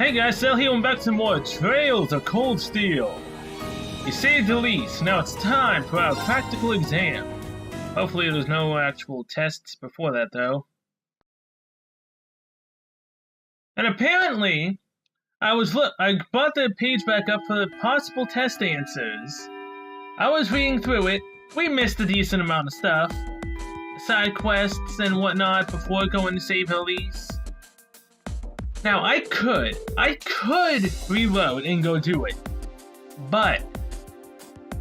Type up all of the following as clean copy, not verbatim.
Hey guys, Sal here and back to more Trails of Cold Steel. You saved Elise, now it's time for our practical exam. Hopefully there's no actual tests before that though. And apparently, I brought the page back up for the possible test answers. I was reading through it, we missed a decent amount of stuff. Side quests and whatnot before going to save Elise. Now I could reload and go do it, but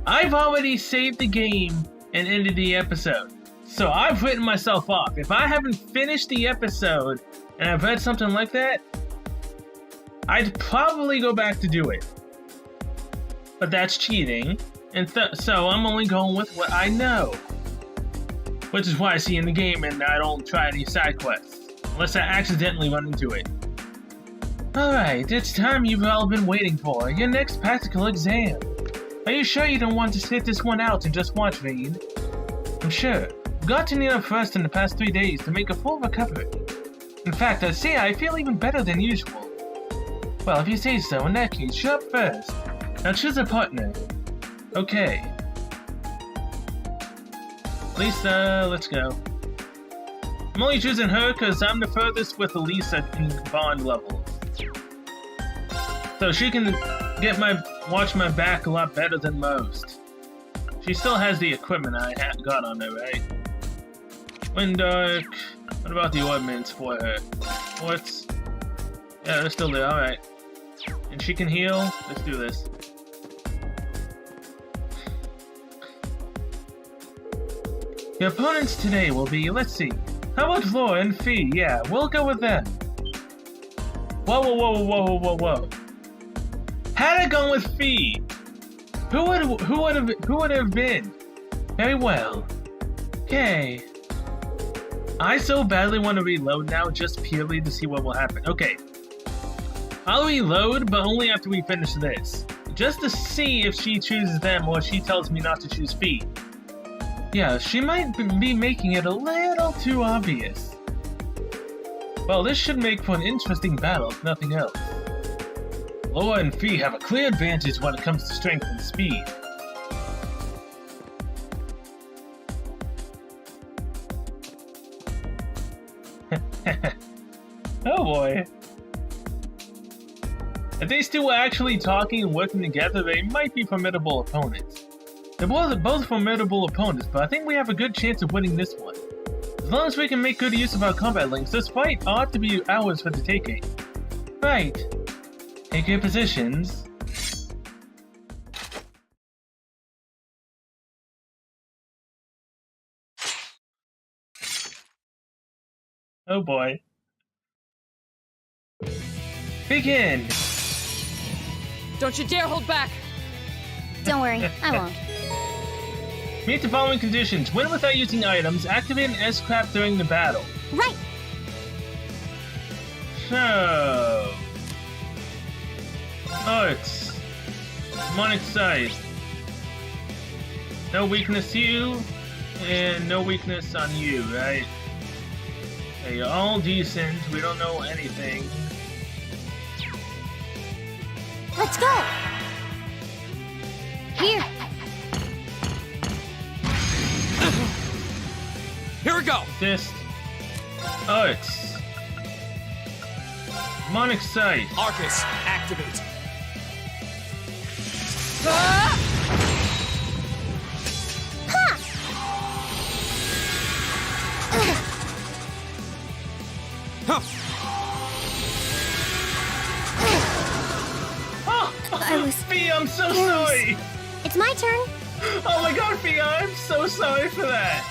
I've already saved the game and ended the episode. So I've written myself off. If I haven't finished the episode and I've read something like that, I'd probably go back to do it. But that's cheating, and so I'm only going with what I know. Which is why I see in the game and I don't try any side quests, unless I accidentally run into it. Alright, it's time you've all been waiting for, your next practical exam. Are you sure you don't want to sit this one out and just watch read? I'm sure. I've gotten enough rest in the past 3 days to make a full recovery. In fact, I'd say I feel even better than usual. Well, if you say so, in that case, you're up first. Now choose a partner. Okay. Lisa, let's go. I'm only choosing her because I'm the furthest with Lisa in bond level. So she can watch my back a lot better than most. She still has the equipment I got on her, right? Wind Dark. What about the ordnance for her? What's... Yeah, they're still there, alright. And she can heal? Let's do this. Your opponents today will be, let's see. How about Laura and Fee? Yeah, we'll go with them. Whoa, whoa, whoa, whoa, whoa, whoa, whoa. Had I gone with Fee, who would have been? Very well. Okay. I so badly want to reload now, just purely to see what will happen. Okay. I'll reload, but only after we finish this. Just to see if she chooses them or she tells me not to choose Fee. Yeah, she might be making it a little too obvious. Well, this should make for an interesting battle, if nothing else. Laura and Fee have a clear advantage when it comes to strength and speed. Oh boy. If these two were actually talking and working together, they might be formidable opponents. They're both formidable opponents, but I think we have a good chance of winning this one. As long as we can make good use of our combat links, this fight ought to be ours for the taking. Right. Take your positions. Oh boy. Begin! Don't you dare hold back! Don't worry, I won't. Meet the following conditions. Win without using items. Activate an S-Crap during the battle. Right! So... Arts. Demonic Sight. No weakness to you, and no weakness on you, right? Okay, you're all decent. We don't know anything. Let's go! Here! Here we go! Assist. Arts. Demonic Sight. Arcus, activate. Fia, I'm so sorry! It's my turn. Oh my god, Fia, I'm so sorry for that!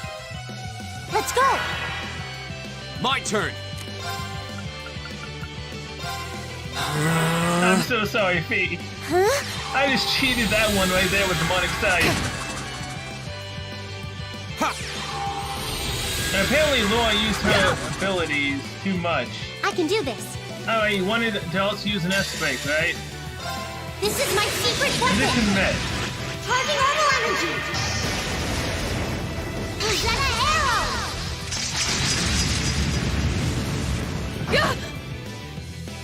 Let's go! My turn! I'm so sorry, Fee. Huh? I just cheated that one right there with Demonic Sight. And apparently Laura used her abilities too much. I can do this. Alright, you wanted to also use an S-Break, right? This is my secret weapon! Condition met. Charging normal energy! Hosanna Arrow!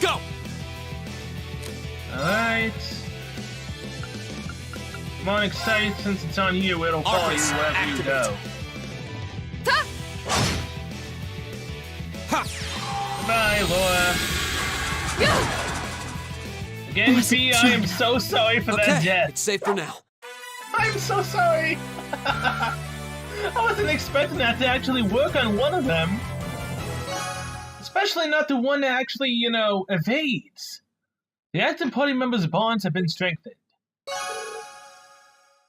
Go! Alright. Come on, Excite, since it's on you, it'll follow you Arcus, wherever you go. Ha! Ha! Bye, Laura. Again, P, I am so sorry for that Okay, death. it's safe for now. I'm so sorry. I wasn't expecting that to actually work on one of them. Especially not the one that actually, you know, evades. The active party members' bonds have been strengthened.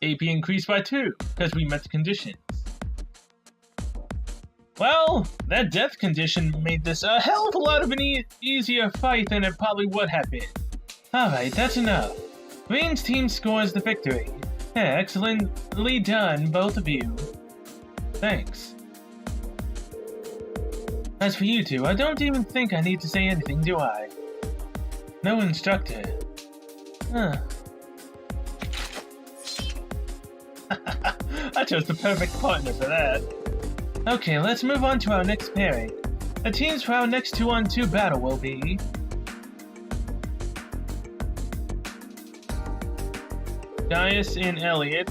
AP increased by 2, because we met the conditions. Well, that death condition made this a hell of a lot of an easier fight than it probably would have been. Alright, that's enough. Green's team scores the victory. Excellently done, both of you. Thanks. As for you two, I don't even think I need to say anything, do I? No instructor. Huh. I chose the perfect partner for that. Okay, let's move on to our next pairing. The teams for our next 2-on-2 battle will be... Gaius and Elliot,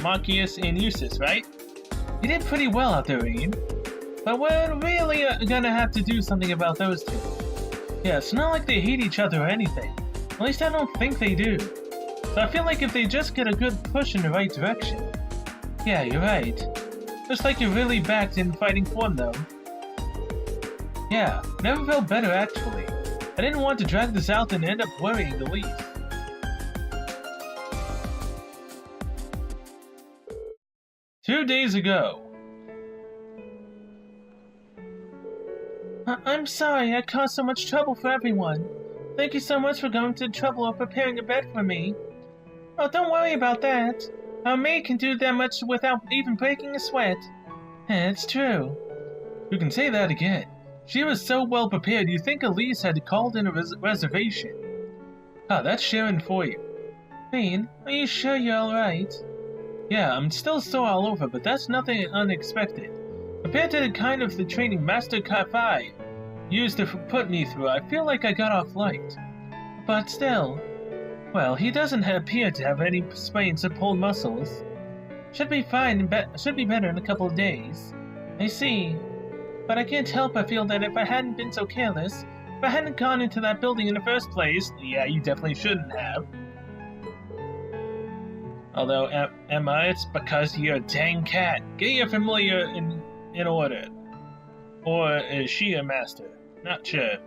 Marcius and Eustace, right? You did pretty well out there, Ian. But we're really gonna have to do something about those two. Yeah, it's not like they hate each other or anything. At least I don't think they do. So I feel like if they just get a good push in the right direction. Yeah, you're right. Looks like you're really backed in fighting form though. Yeah, never felt better actually. I didn't want to drag this out and end up worrying the least. Two days ago. I'm sorry I caused so much trouble for everyone. Thank you so much for going to the trouble of preparing a bed for me. Oh, don't worry about that. Our maid can do that much without even breaking a sweat. It's true. You can say that again. She was so well prepared you'd think Elise had called in a reservation. Ah, that's Sharon for you. Bean, are you sure you're alright? Yeah, I'm still sore all over, but that's nothing unexpected. Compared to the training Master Kafai used to put me through, I feel like I got off light. But still, well, he doesn't appear to have any sprains or pulled muscles. Should be fine, should be better in a couple of days. I see. But I can't help but feel that if I hadn't been so careless, if I hadn't gone into that building in the first place, yeah, you definitely shouldn't have. Although, Emma, it's because you're a dang cat. Get your familiar in order. Or is she a master? Not sure.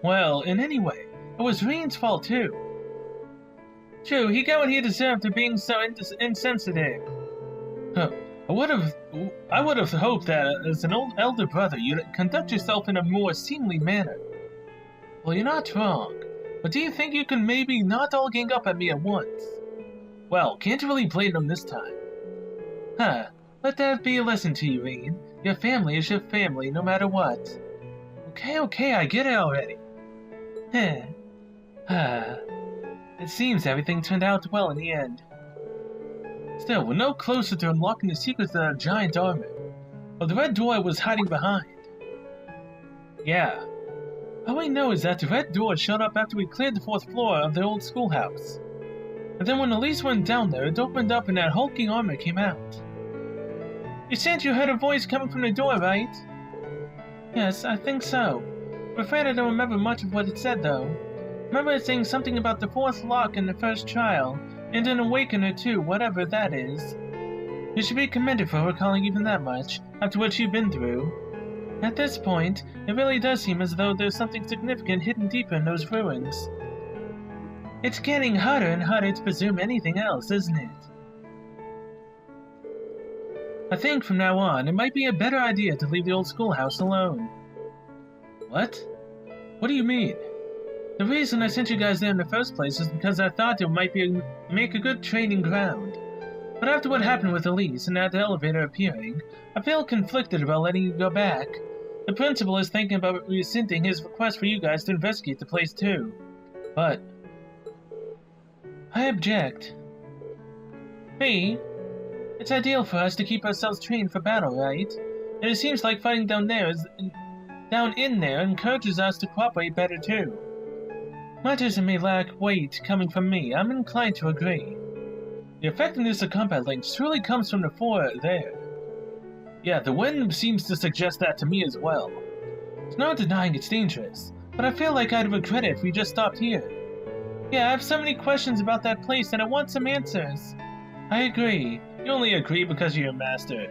Well, in any way, it was Reen's fault too. True, he got what he deserved for being so insensitive. Huh. I would have hoped that as an elder brother you'd conduct yourself in a more seemly manner. Well, you're not wrong, but do you think you can maybe not all gang up at me at once? Well, can't really blame them this time. Huh, let that be a lesson to you, Reen. Your family is your family, no matter what. Okay, I get it already. It seems everything turned out well in the end. Still, we're no closer to unlocking the secrets of that giant armor. But the red door was hiding behind. Yeah. All we know is that the red door showed up after we cleared the 4th floor of the old schoolhouse. And then when Elise went down there, it opened up and that hulking armor came out. You said you heard a voice coming from the door, right? Yes, I think so. I'm afraid I don't remember much of what it said, though. I remember it saying something about the 4th lock in the first trial, and an awakener too, whatever that is. You should be commended for recalling even that much, after what you've been through. At this point, it really does seem as though there's something significant hidden deeper in those ruins. It's getting harder and harder to presume anything else, isn't it? I think from now on, it might be a better idea to leave the old schoolhouse alone. What? What do you mean? The reason I sent you guys there in the first place is because I thought it might make a good training ground. But after what happened with Elise and that elevator appearing, I feel conflicted about letting you go back. The principal is thinking about rescinding his request for you guys to investigate the place too. But I object. Me? It's ideal for us to keep ourselves trained for battle, right? And it seems like fighting down in there encourages us to cooperate better too. Matters may lack weight coming from me. I'm inclined to agree. The effectiveness of combat links truly comes from the fore there. Yeah, the wind seems to suggest that to me as well. There's no denying it's dangerous, but I feel like I'd regret it if we just stopped here. Yeah, I have so many questions about that place and I want some answers. I agree. You only agree because you're a master.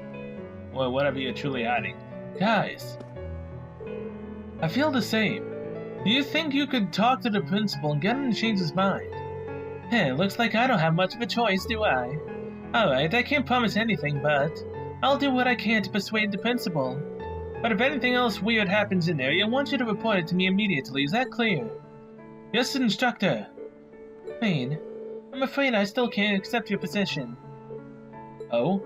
Or whatever you're truly hiding. Guys, I feel the same. Do you think you could talk to the principal and get him to change his mind? Heh, looks like I don't have much of a choice, do I? Alright, I can't promise anything, but I'll do what I can to persuade the principal. But if anything else weird happens in there, I want you to report it to me immediately, is that clear? Yes, instructor. Wayne, I'm afraid I still can't accept your position. Oh?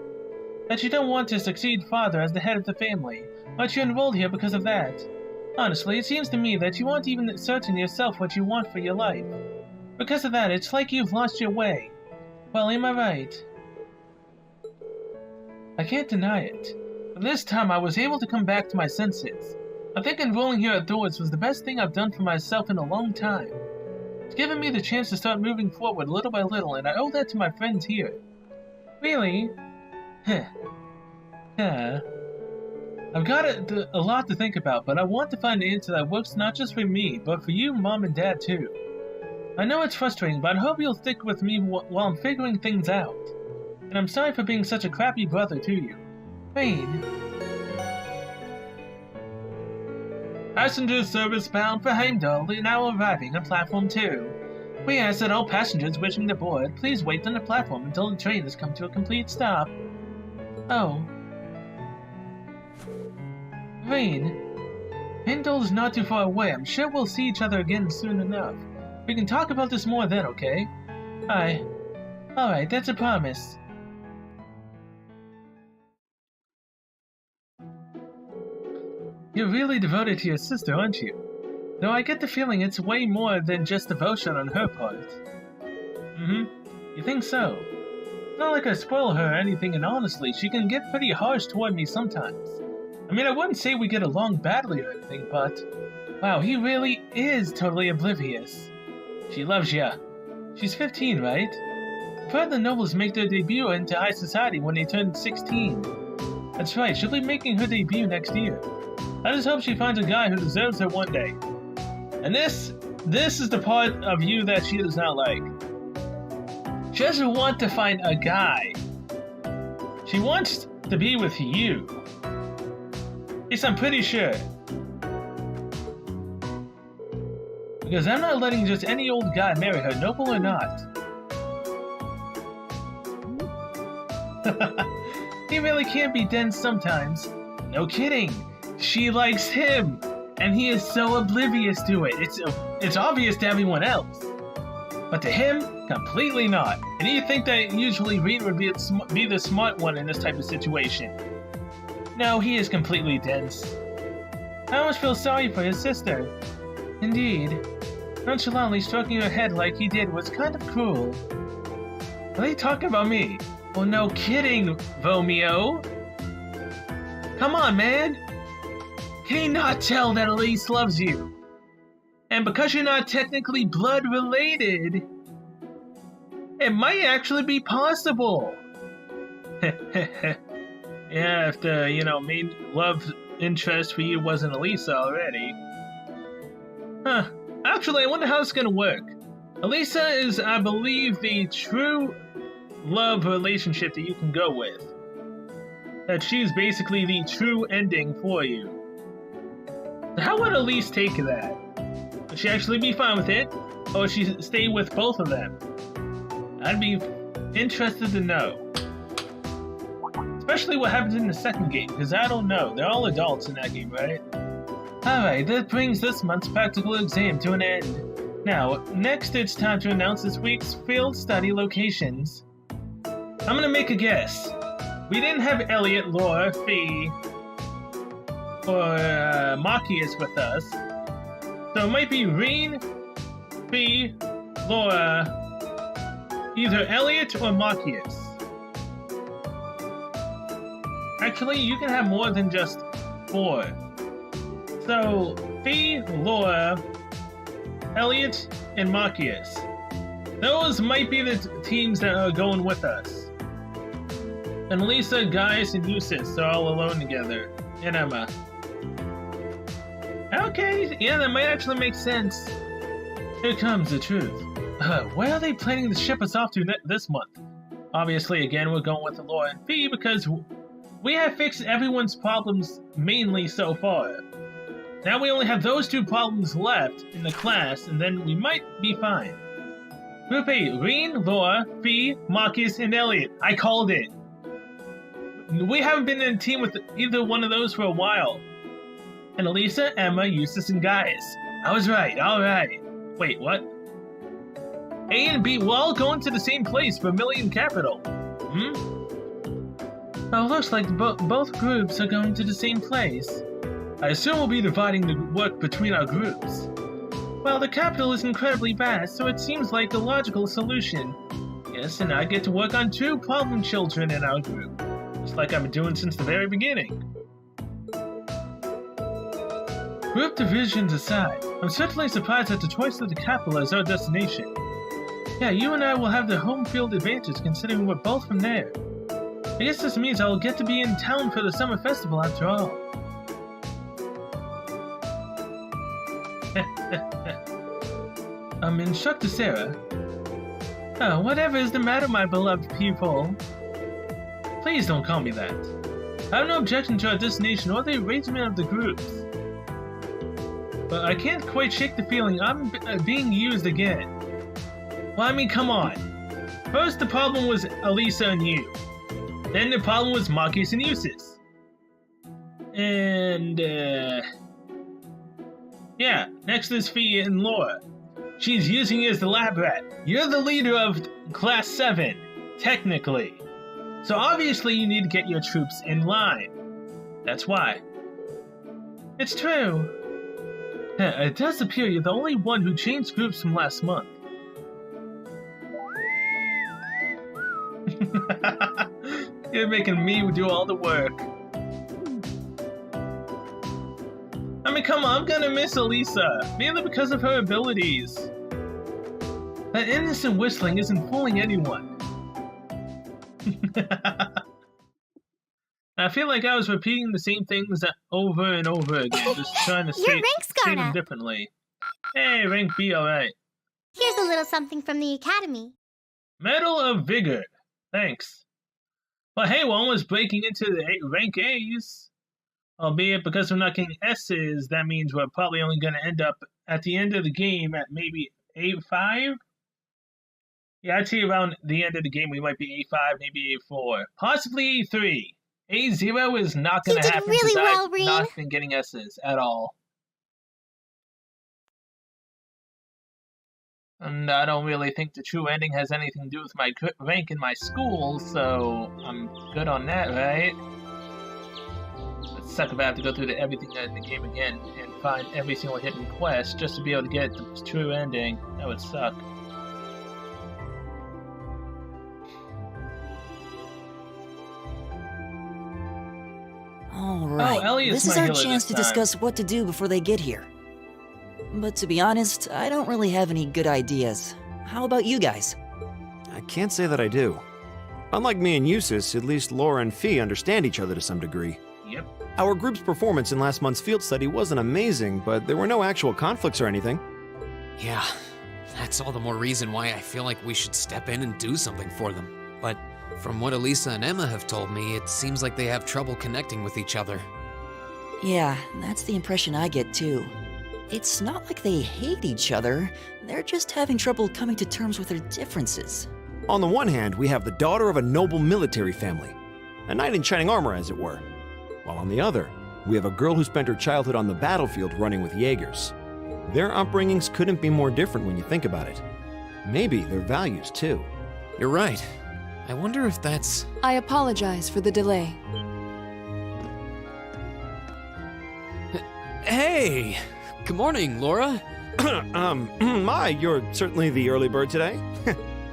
That you don't want to succeed father as the head of the family, but you're enrolled here because of that. Honestly, it seems to me that you aren't even certain yourself what you want for your life. Because of that, it's like you've lost your way. Well, am I right? I can't deny it. But this time I was able to come back to my senses. I think enrolling here at Thor's was the best thing I've done for myself in a long time. It's given me the chance to start moving forward little by little, and I owe that to my friends here. Really? Heh. I've got a lot to think about, but I want to find an answer that works not just for me, but for you, Mom, and Dad, too. I know it's frustrating, but I hope you'll stick with me while I'm figuring things out. And I'm sorry for being such a crappy brother to you. Wayne. Passenger service bound for Heimdall is now arriving on platform 2. We ask that all passengers wishing to board please wait on the platform until the train has come to a complete stop. Oh. Wayne. Heimdall is not too far away. I'm sure we'll see each other again soon enough. We can talk about this more then, okay? Alright, that's a promise. You're really devoted to your sister, aren't you? Though I get the feeling it's way more than just devotion on her part. You think so? It's not like I spoil her or anything, and honestly, she can get pretty harsh toward me sometimes. I mean, I wouldn't say we get along badly or anything, but... Wow, he really is totally oblivious. She loves ya. She's 15, right? I've heard the nobles make their debut into high society when they turn 16. That's right, she'll be making her debut next year. I just hope she finds a guy who deserves her one day. And this is the part of you that she does not like. She doesn't want to find a guy. She wants to be with you. Yes, I'm pretty sure. Because I'm not letting just any old guy marry her, noble or not. He really can be dense sometimes. No kidding. She likes him, and he is so oblivious to it. It's obvious to everyone else. But to him, completely not. And you'd think that usually Reed would be the smart one in this type of situation. No, he is completely dense. I almost feel sorry for his sister. Indeed. Nonchalantly stroking her head like he did was kind of cruel. Are they talking about me? Well, no kidding, Romeo. Come on, man. Can he not tell that Elise loves you? And because you're not technically blood related, it might actually be possible. Yeah, if the, main love interest for you wasn't Elisa already. Huh. Actually, I wonder how it's gonna work. Elisa is, I believe, the true love relationship that you can go with. That she's basically the true ending for you. How would Elise take that? Would she actually be fine with it? Or would she stay with both of them? I'd be interested to know. Especially what happens in the second game, because I don't know. They're all adults in that game, right? Alright, that brings this month's practical exam to an end. Now, next it's time to announce this week's field study locations. I'm gonna make a guess. We didn't have Elliot, Laura, Fee, or Machias with us. So it might be Reen, Fee, Laura, either Elliot or Machias. Actually, you can have more than just 4. So, Fee, Laura, Elliot, and Marcus. Those might be the teams that are going with us. And Lisa, Gaius, and Eustace are all alone together. And Emma. Okay, yeah, that might actually make sense. Here comes the truth. Where are they planning to ship us off to this month? Obviously, again, we're going with Laura and Fee because we have fixed everyone's problems mainly so far. Now we only have those two problems left in the class, and then we might be fine. Group 8, Reen, Laura, Fee, Marcus, and Elliot. I called it. We haven't been in a team with either one of those for a while. And Elisa, Emma, Eustace, and Gaius. I was right, alright. Wait, what? A and B, we're all going to the same place, Vermillion Capital. Well, looks like both groups are going to the same place. I assume we'll be dividing the work between our groups. Well, the capital is incredibly vast, so it seems like a logical solution. Yes, and I get to work on 2 problem children in our group. Just like I've been doing since the very beginning. Group divisions aside, I'm certainly surprised at the choice of the capital as our destination. Yeah, you and I will have the home field advantage considering we're both from there. I guess this means I'll get to be in town for the summer festival after all. Instructor Sarah. Oh, whatever is the matter, my beloved people? Please don't call me that. I have no objection to our destination or the arrangement of the groups. But I can't quite shake the feeling I'm being used again. Well, I mean, come on. First, the problem was Elisa and you. Then the problem was Marcus and Eustace. And, yeah, next is Fee and Laura. She's using you as the lab rat. You're the leader of Class 7, technically. So obviously you need to get your troops in line. That's why. It's true. It does appear you're the only one who changed groups from last month. You're making me do all the work. I mean, come on, I'm gonna miss Elisa, mainly because of her abilities. That innocent whistling isn't fooling anyone. I feel like I was repeating the same things over and over again, just trying to say them differently. Hey, rank B, alright. Here's a little something from the Academy. Medal of Vigor. Thanks. Well, hey, we're almost breaking into the rank A's. Albeit because we're not getting S's, that means we're probably only going to end up at the end of the game at maybe A5? Yeah, I'd say around the end of the game we might be A5, maybe A4. Possibly A3. A0 is not going to happen because I've not been getting S's at all. And I don't really think the true ending has anything to do with my rank in my school, so I'm good on that, right? It'd suck if I have to go through everything in the game again and find every single hidden quest just to be able to get the true ending. That would suck. Alright, this is our chance to discuss what to do before they get here. But to be honest, I don't really have any good ideas. How about you guys? I can't say that I do. Unlike me and Eustace, at least Laura and Fee understand each other to some degree. Yep. Our group's performance in last month's field study wasn't amazing, but there were no actual conflicts or anything. Yeah, that's all the more reason why I feel like we should step in and do something for them. But from what Elisa and Emma have told me, it seems like they have trouble connecting with each other. Yeah, that's the impression I get too. It's not like they hate each other, they're just having trouble coming to terms with their differences. On the one hand, we have the daughter of a noble military family, a knight in shining armor as it were. While on the other, we have a girl who spent her childhood on the battlefield running with Jaegers. Their upbringings couldn't be more different when you think about it. Maybe their values too. You're right. I wonder if that's... I apologize for the delay. Hey! Good morning, Laura. You're certainly the early bird today.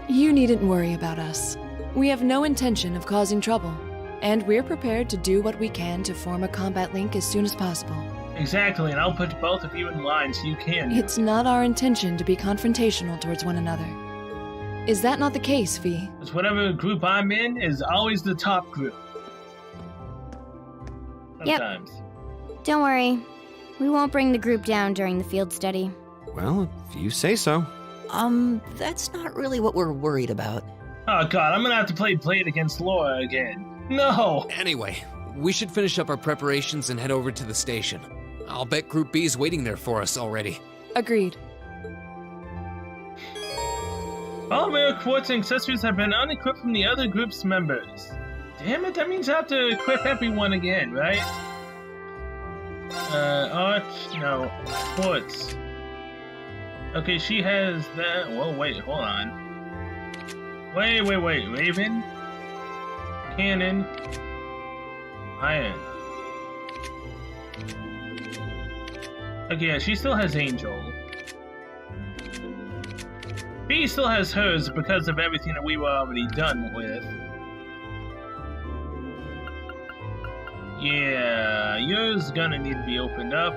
You needn't worry about us. We have no intention of causing trouble, and we're prepared to do what we can to form a combat link as soon as possible. Exactly, and I'll put both of you in line so you can. It's not our intention to be confrontational towards one another. Is that not the case, Fee? Because whatever group I'm in is always the top group. Yep. Sometimes. Don't worry. We won't bring the group down during the field study. Well, if you say so. That's not really what we're worried about. Oh god, I'm gonna have to play Blade against Laura again. No! Anyway, we should finish up our preparations and head over to the station. I'll bet Group B's waiting there for us already. Agreed. All of our quartz and accessories have been unequipped from the other group's members. Damn it, that means I have to equip everyone again, right? Quartz. Okay, she has that. Whoa, wait, hold on. Wait. Raven? Cannon? Iron. Okay, yeah, she still has Angel. B still has hers because of everything that we were already done with. Yeah, yours gonna need to be opened up.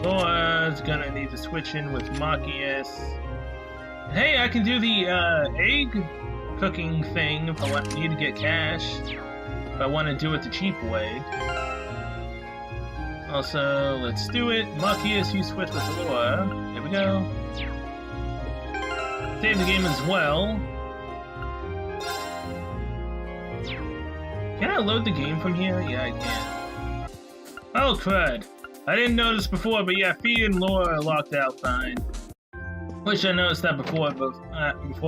Laura's gonna need to switch in with Machias. Hey, I can do the egg cooking thing if I need to get cash. If I want to do it the cheap way. Also, let's do it. Machias, you switch with Laura. There we go. Save the game as well. Can I load the game from here? Yeah, I can. Oh, crud. I didn't notice before, but yeah, Fee and Laura are locked out fine. Wish I noticed that before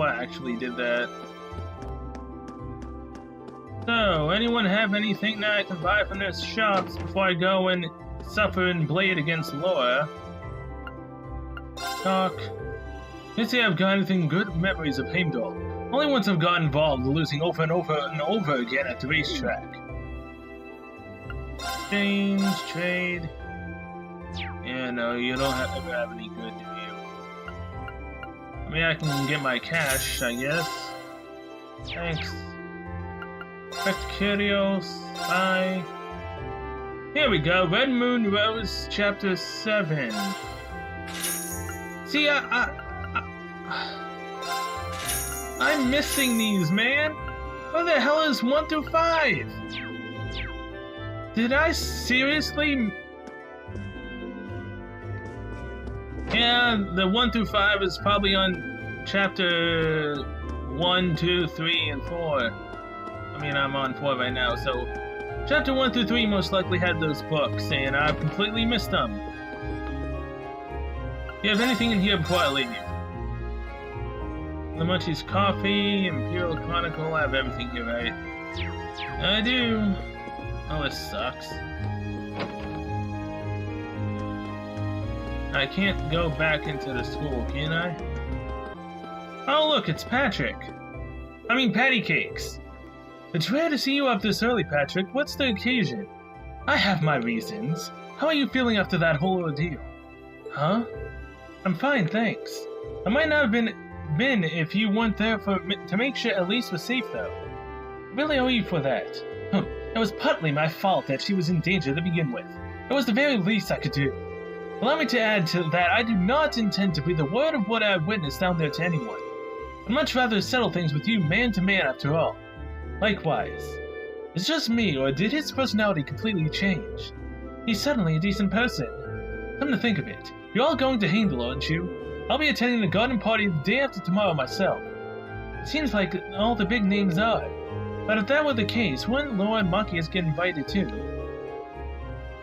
I actually did that. So, anyone have anything that I can buy from their shops before I go and suffer and blade against Laura? Talk. Can't say I've got anything good memories of Heimdall. Only once I've got involved, losing over and over and over again at the racetrack. Exchange, trade. Yeah, no, you don't ever have any good, do you? I mean, I can get my cash, I guess. Thanks. Expect Curios. Bye. Here we go. Red Moon Rose, Chapter 7. See, I'm missing these, man. What the hell is 1 through 5? Did I seriously? Yeah, the 1 through 5 is probably on chapter 1, 2, 3, and 4. I mean, I'm on 4 right now, so chapter 1 through 3 most likely had those books, and I've completely missed them. Do you have anything in here before I leave? The Munchie's Coffee, Imperial Chronicle, I have everything here, right? I do. Oh, this sucks. I can't go back into the school, can I? Oh, look, it's Patrick. I mean, Patty Cakes. It's rare to see you up this early, Patrick. What's the occasion? I have my reasons. How are you feeling after that whole ordeal? Huh? I'm fine, thanks. I might not have been if you weren't there to make sure Elise was safe, though. I really owe you for that. It was partly my fault that she was in danger to begin with. It was the very least I could do. Allow me to add to that I do not intend to breathe a word of what I have witnessed down there to anyone. I'd much rather settle things with you man to man after all. Likewise. It's just me, or did his personality completely change? He's suddenly a decent person. Come to think of it, you're all going to Heimdall, aren't you? I'll be attending the garden party the day after tomorrow myself. It seems like all the big names are. But if that were the case, wouldn't Laura and Machias get invited too?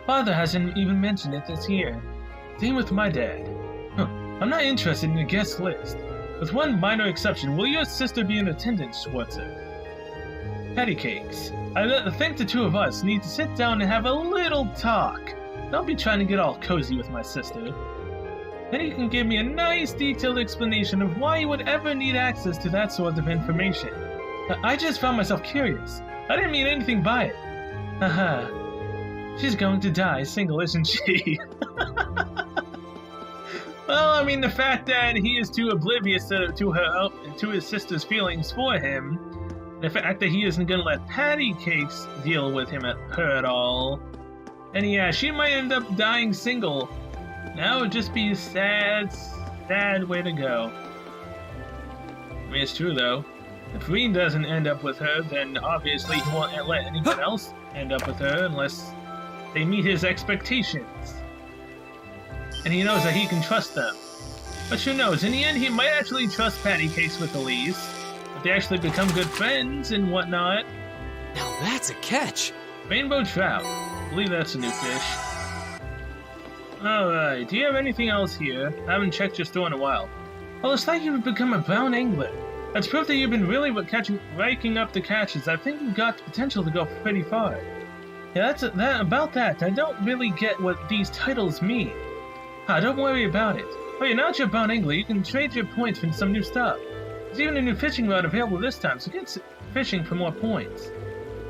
Father hasn't even mentioned it this year. Same with my dad. I'm not interested in the guest list. With one minor exception, will your sister be in attendance, Schwarzer? Patty Cakes. I think the two of us need to sit down and have a little talk. Don't be trying to get all cozy with my sister. Then you can give me a nice detailed explanation of why you would ever need access to that sort of information. I just found myself curious. I didn't mean anything by it. Haha. She's going to die single, isn't she? Well, I mean, the fact that he is too oblivious to his sister's feelings for him, the fact that he isn't going to let Patty Cakes deal with her at all, And yeah, she might end up dying single. That would just be a sad, sad way to go. I mean, it's true though. If Rean doesn't end up with her, then obviously he won't let anyone else end up with her unless they meet his expectations. And he knows that he can trust them. But who knows, in the end he might actually trust Patty Cakes with Elise. If they actually become good friends and whatnot. Now that's a catch. Rainbow trout. I believe that's a new fish. Alright, do you have anything else here? I haven't checked your store in a while. Well, it's like you've become a brown angler. That's proof that you've been really raking up the catches. I think you've got the potential to go pretty far. Yeah, about that. I don't really get what these titles mean. Don't worry about it. Oh, you're not your brown angler. You can trade your points for some new stuff. There's even a new fishing rod available this time, so get fishing for more points.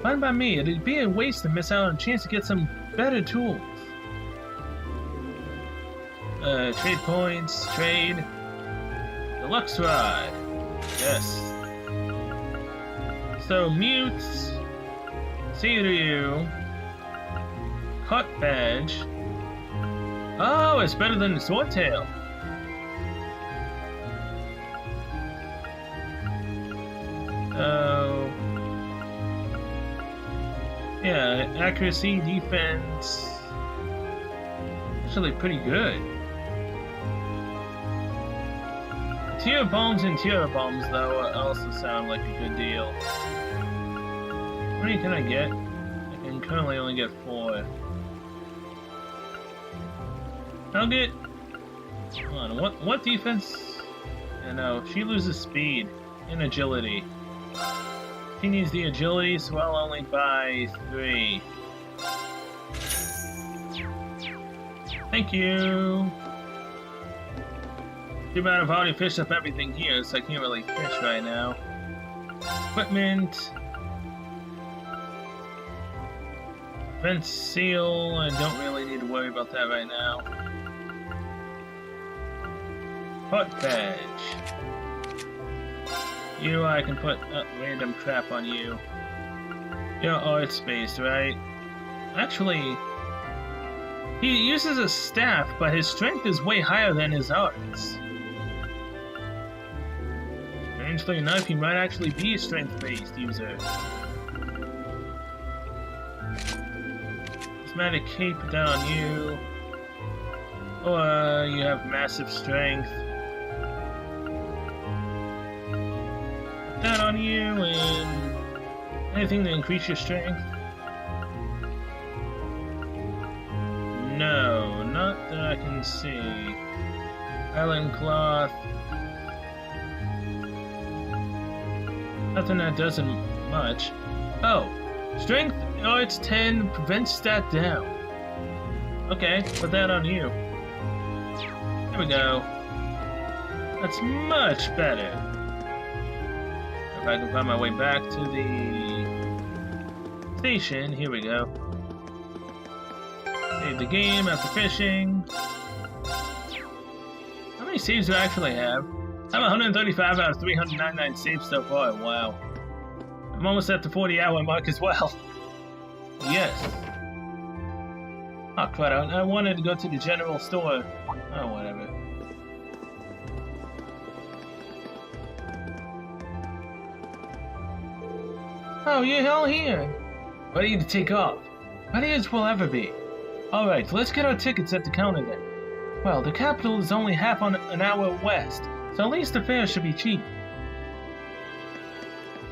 Fine by me. It'd be a waste to miss out on a chance to get some better tools. Trade points. Trade. Deluxe rod. Yes. So, mutes. See to you. Hot badge. Oh, it's better than the swordtail. Oh. Yeah, accuracy, defense. Actually pretty good. Tier bombs and tier bombs, though, also sound like a good deal. How many can I get? I can currently only get 4. I'll get... Hold on, what defense? No, she loses speed and agility. She needs the agility, so I'll only buy 3. Thank you! Too bad I've already fished up everything here, so I can't really fish right now. Equipment. Fence seal, I don't really need to worry about that right now. Hot badge. You, I can put random crap on you. You're art space, right? Actually, he uses a staff, but his strength is way higher than his arts. Strangely enough, he might actually be a strength-based user. Prismatic cape down on you. Or you have massive strength. Put that on you and anything to increase your strength. No, not that I can see. Island cloth. Nothing that doesn't much. Oh, strength. Oh, it's 10. Prevent stat down. Okay, put that on you. There we go. That's much better. If I can find my way back to the station, here we go. Save the game after fishing. How many saves do I actually have? I have 135 out of 399 saves so far. Wow. I'm almost at the 40-hour mark as well. Yes. Oh, crud. I wanted to go to the general store. Oh, whatever. Oh, you're all here. Ready to take off. Ready as we'll ever be. Alright, let's get our tickets at the counter then. Well, the capital is only half on an hour west, so at least the fare should be cheap.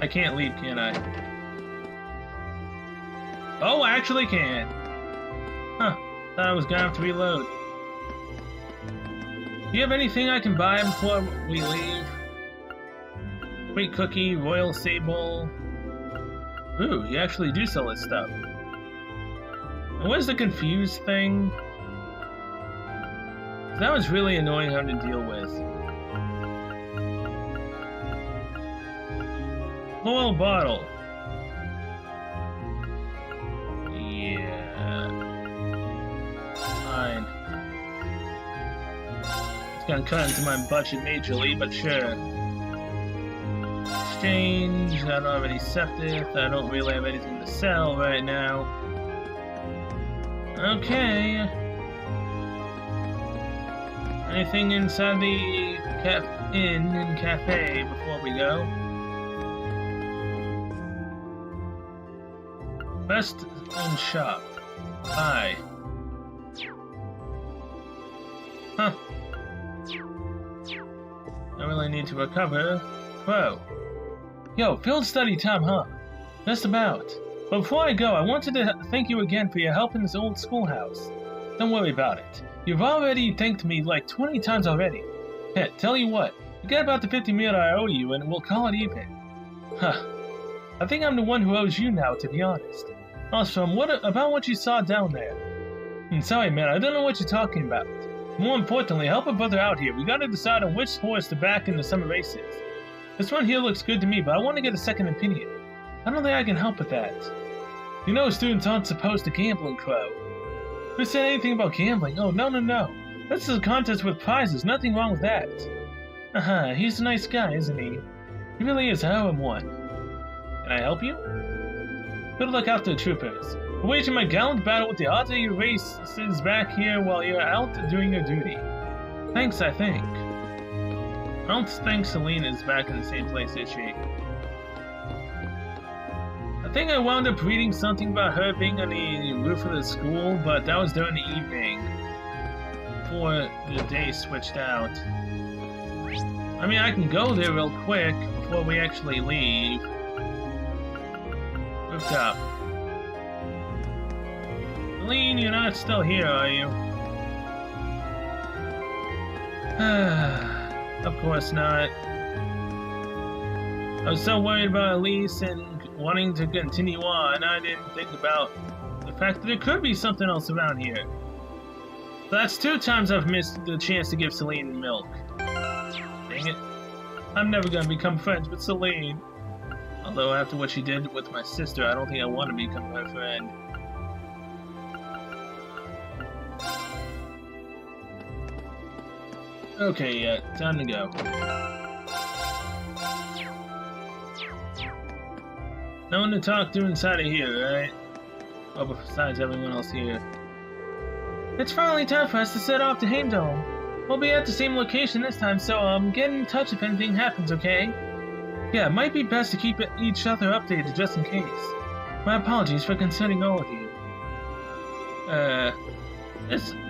I can't leave, can I? Oh, I actually can. Huh, thought I was gonna have to reload. Do you have anything I can buy before we leave? Great cookie, royal sable. Ooh, you actually do sell this stuff. And what is the confused thing? That was really annoying having to deal with. Loyal bottle. Yeah. Fine. It's gonna cut into my budget majorly, but sure. Exchange. I don't have any septic. I don't really have anything to sell right now. Okay. Anything inside the inn and cafe before we go? Rest and shop. Bye. Huh. I really need to recover. Whoa. Yo, field study time, huh? Just about. But before I go, I wanted to thank you again for your help in this old schoolhouse. Don't worry about it. You've already thanked me like 20 times already. Hey, tell you what, forget about the 50 mil I owe you and we'll call it even. Huh. I think I'm the one who owes you now, to be honest. Also, about what you saw down there? Sorry, man, I don't know what you're talking about. More importantly, help a brother out here. We gotta decide on which horse to back in the summer races. This one here looks good to me, but I want to get a second opinion. I don't think I can help with that. You know students aren't supposed to gamble in Crow. Who said anything about gambling? Oh, no. This is a contest with prizes, nothing wrong with that. He's a nice guy, isn't he? He really is, I owe him one. Can I help you? Good luck out there, troopers. We're waging my gallant battle with the odds of your races back here while you're out doing your duty. Thanks, I think. I don't think Celine is back in the same place, is she? I think I wound up reading something about her being on the roof of the school, but that was during the evening, before the day switched out. I mean, I can go there real quick before we actually leave. Rooftop. Celine, you're not still here, are you? Of course not. I was so worried about Elise and wanting to continue on, I didn't think about the fact that there could be something else around here. That's 2 times I've missed the chance to give Celine milk. Dang it. I'm never gonna become friends with Celine. Although after what she did with my sister, I don't think I want to become her friend. Okay, yeah, time to go. No one to talk to inside of here, right? Oh, besides everyone else here. It's finally time for us to set off to Heimdall. We'll be at the same location this time, so get in touch if anything happens, okay? Yeah, it might be best to keep each other updated just in case. My apologies for concerning all of you.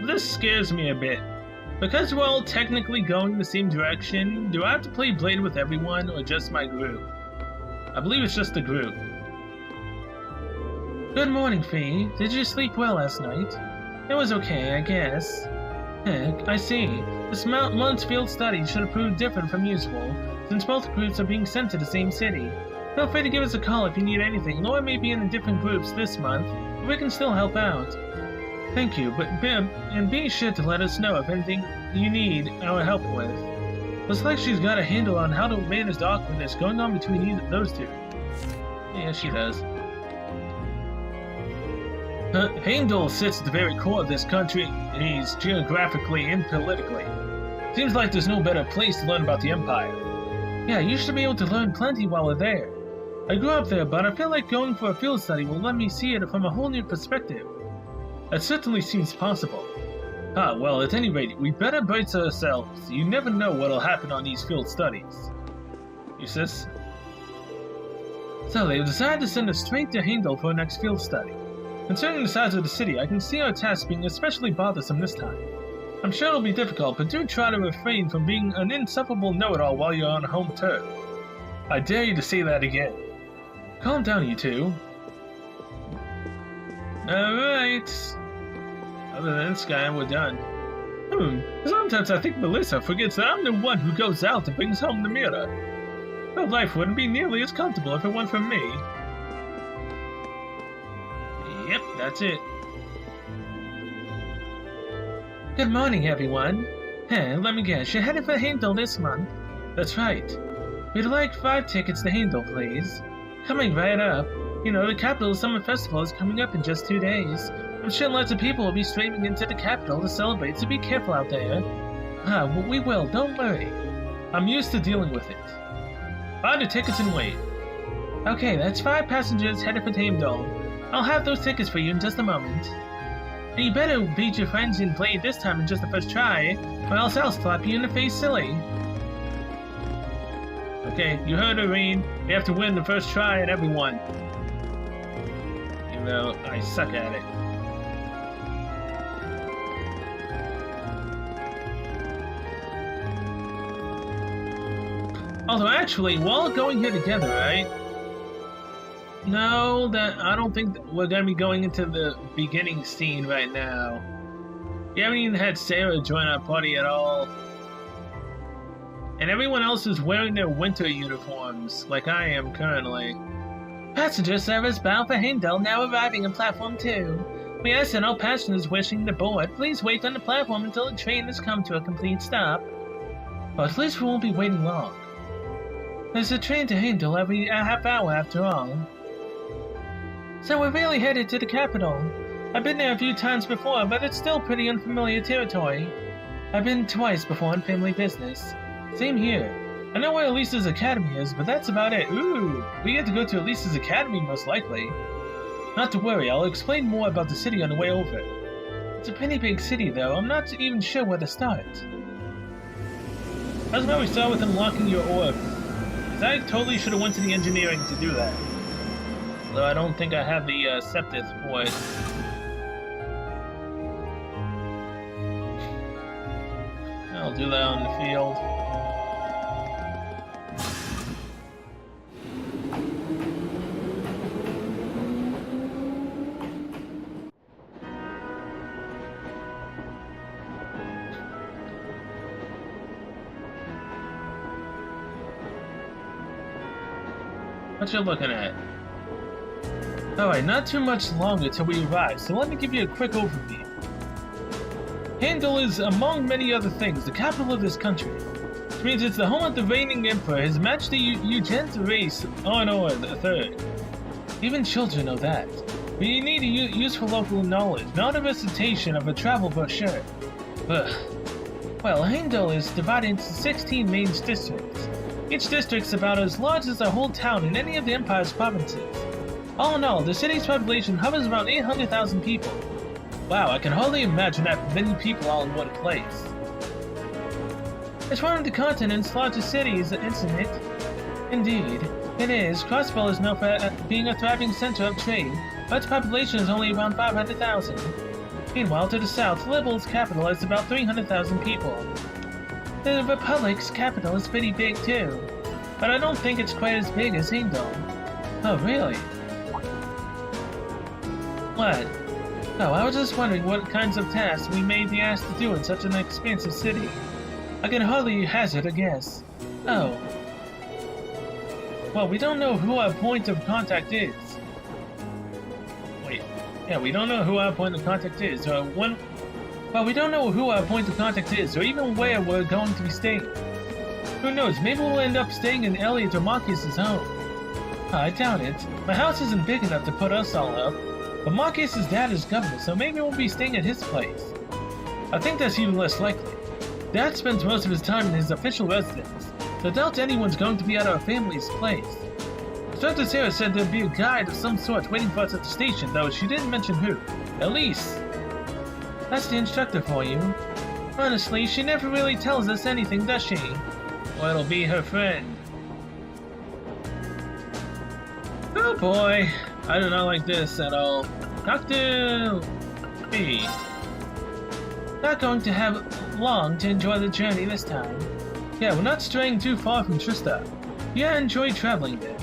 This scares me a bit. Because we're all technically going the same direction, do I have to play Blade with everyone, or just my group? I believe it's just the group. Good morning, Fee. Did you sleep well last night? It was okay, I guess. Heck, I see. This month's field study should have proved different from usual, since both groups are being sent to the same city. Feel free to give us a call if you need anything. Laura may be in the different groups this month, but we can still help out. Thank you, but be sure to let us know if anything you need our help with. Looks like she's got a handle on how to manage the awkwardness going on between those two. Yeah, she does. Heimdall sits at the very core of this country, he's geographically and politically. Seems like there's no better place to learn about the Empire. Yeah, you should be able to learn plenty while we're there. I grew up there, but I feel like going for a field study will let me see it from a whole new perspective. That certainly seems possible. Well, at any rate, we better brace ourselves. You never know what'll happen on these field studies. You sis? So, they've decided to send us straight to Heimdall for our next field study. Concerning the size of the city, I can see our task being especially bothersome this time. I'm sure it'll be difficult, but do try to refrain from being an insufferable know-it-all while you're on home turf. I dare you to say that again. Calm down, you two. Alright. Other than this guy, we're done. Sometimes I think Melissa forgets that I'm the one who goes out and brings home the mirror. Her life wouldn't be nearly as comfortable if it weren't for me. Yep, that's it. Good morning, everyone. Hey, let me guess, you're headed for Heimdall this month? That's right. We'd like 5 tickets to Heimdall, please. Coming right up. You know, the Capital Summer Festival is coming up in just 2 days. I'm sure lots of people will be streaming into the capital to celebrate, so be careful out there. We will, don't worry. I'm used to dealing with it. Buy the tickets and wait. Okay, that's 5 passengers headed for Heimdall. I'll have those tickets for you in just a moment. And you better beat your friends in play this time in just the first try, or else I'll slap you in the face silly. Okay, you heard her, Reed. We have to win the first try at everyone. Even though I suck at it. Although actually, we're all going here together, right? No, I don't think we're gonna be going into the beginning scene right now. We haven't even had Sarah join our party at all. And everyone else is wearing their winter uniforms, like I am currently. Passenger service bound for Heimdall now arriving on platform 2. We ask that all passengers wishing to board, please wait on the platform until the train has come to a complete stop. But at least we won't be waiting long. There's a train to Heimdall every half hour after all. So we're really headed to the capital. I've been there a few times before, but it's still pretty unfamiliar territory. I've been twice before on family business. Same here. I know where Elisa's Academy is, but that's about it. Ooh, we get to go to Elisa's Academy most likely. Not to worry, I'll explain more about the city on the way over. It's a pretty big city though, I'm not even sure where to start. How's about we start with unlocking your orb? Because I totally should have went to the engineering to do that. Though I don't think I have the septith for it. I'll do that on the field. What you looking at? Alright, not too much longer till we arrive, so let me give you a quick overview. Heimdall is, among many other things, the capital of this country, which means it's the home of the reigning emperor, His Majesty Eugene Race Honor III. Even children know that. But you need useful local knowledge, not a recitation of a travel brochure. Well, Heimdall is divided into 16 main districts. Each district's about as large as a whole town in any of the Empire's provinces. All in all, the city's population hovers around 800,000 people. Wow, I can hardly imagine that many people all in one place. It's one of the continent's largest cities, isn't it? Indeed, it is. Crossbell is known for being a thriving center of trade, but its population is only around 500,000. Meanwhile, to the south, Liberal's capital has about 300,000 people. The Republic's capital is pretty big too, but I don't think it's quite as big as Heimdall. Oh, really? What? Oh, I was just wondering what kinds of tasks we may be asked to do in such an expansive city. I can hardly hazard a guess. Oh. Well, we don't know who our point of contact is. Wait. Yeah, we don't know who our point of contact is, Well, we don't know who our point of contact is, or even where we're going to be staying. Who knows, maybe we'll end up staying in Elliot or Marcus's home. I doubt it. My house isn't big enough to put us all up. But Marcus's dad is governor, so maybe we'll be staying at his place. I think that's even less likely. Dad spends most of his time in his official residence, so I doubt anyone's going to be at our family's place. Instructor Sarah said there'd be a guide of some sort waiting for us at the station, though she didn't mention who. Elise. That's the instructor for you. Honestly, she never really tells us anything, does she? Well, it'll be her friend. Oh boy. I do not like this at all. Dr. B. Not going to have long to enjoy the journey this time. Yeah, we're not straying too far from Trista. Yeah, I enjoy traveling there.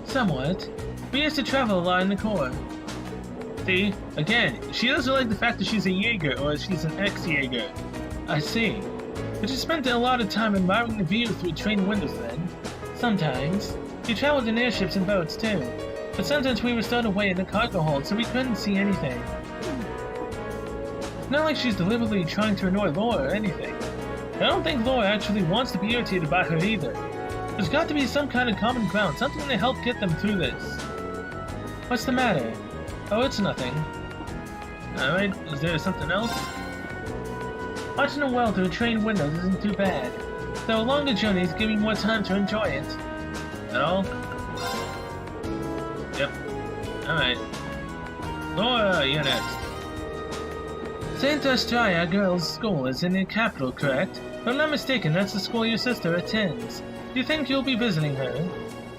Somewhat. We used to travel a lot in the Corps. See? Again, she doesn't like the fact that she's a Jaeger or she's an ex-Jaeger. I see. But you spent a lot of time admiring the view through train windows then. Sometimes. You traveled in airships and boats too. But sometimes we were stowed away in the cargo hold, so we couldn't see anything. It's not like she's deliberately trying to annoy Laura or anything. I don't think Laura actually wants to be irritated by her either. There's got to be some kind of common ground, something to help get them through this. What's the matter? Oh, it's nothing. Alright, is there something else? Watching the world through train windows isn't too bad, though longer journeys give me more time to enjoy it. At all? Yep. Alright. Laura, you're next. St. Eustria Girls' School is in the capital, correct? If I'm not mistaken, that's the school your sister attends. Do you think you'll be visiting her?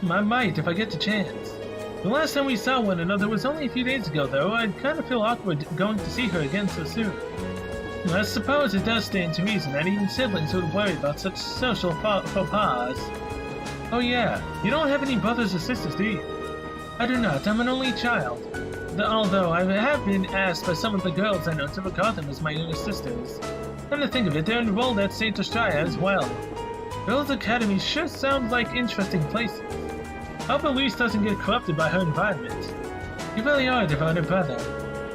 I might if I get the chance. The last time we saw one another was only a few days ago, though. I'd kind of feel awkward going to see her again so soon. I suppose it does stand to reason that even siblings would worry about such social faux pas. Oh yeah, you don't have any brothers or sisters, do you? I do not. I'm an only child. Although I have been asked by some of the girls I know to regard them as my younger sisters. Come to think of it, they're enrolled at St. Eustria as well. Girls' academies sure sound like interesting places. Hope Elise doesn't get corrupted by her environment. You really are a devoted brother.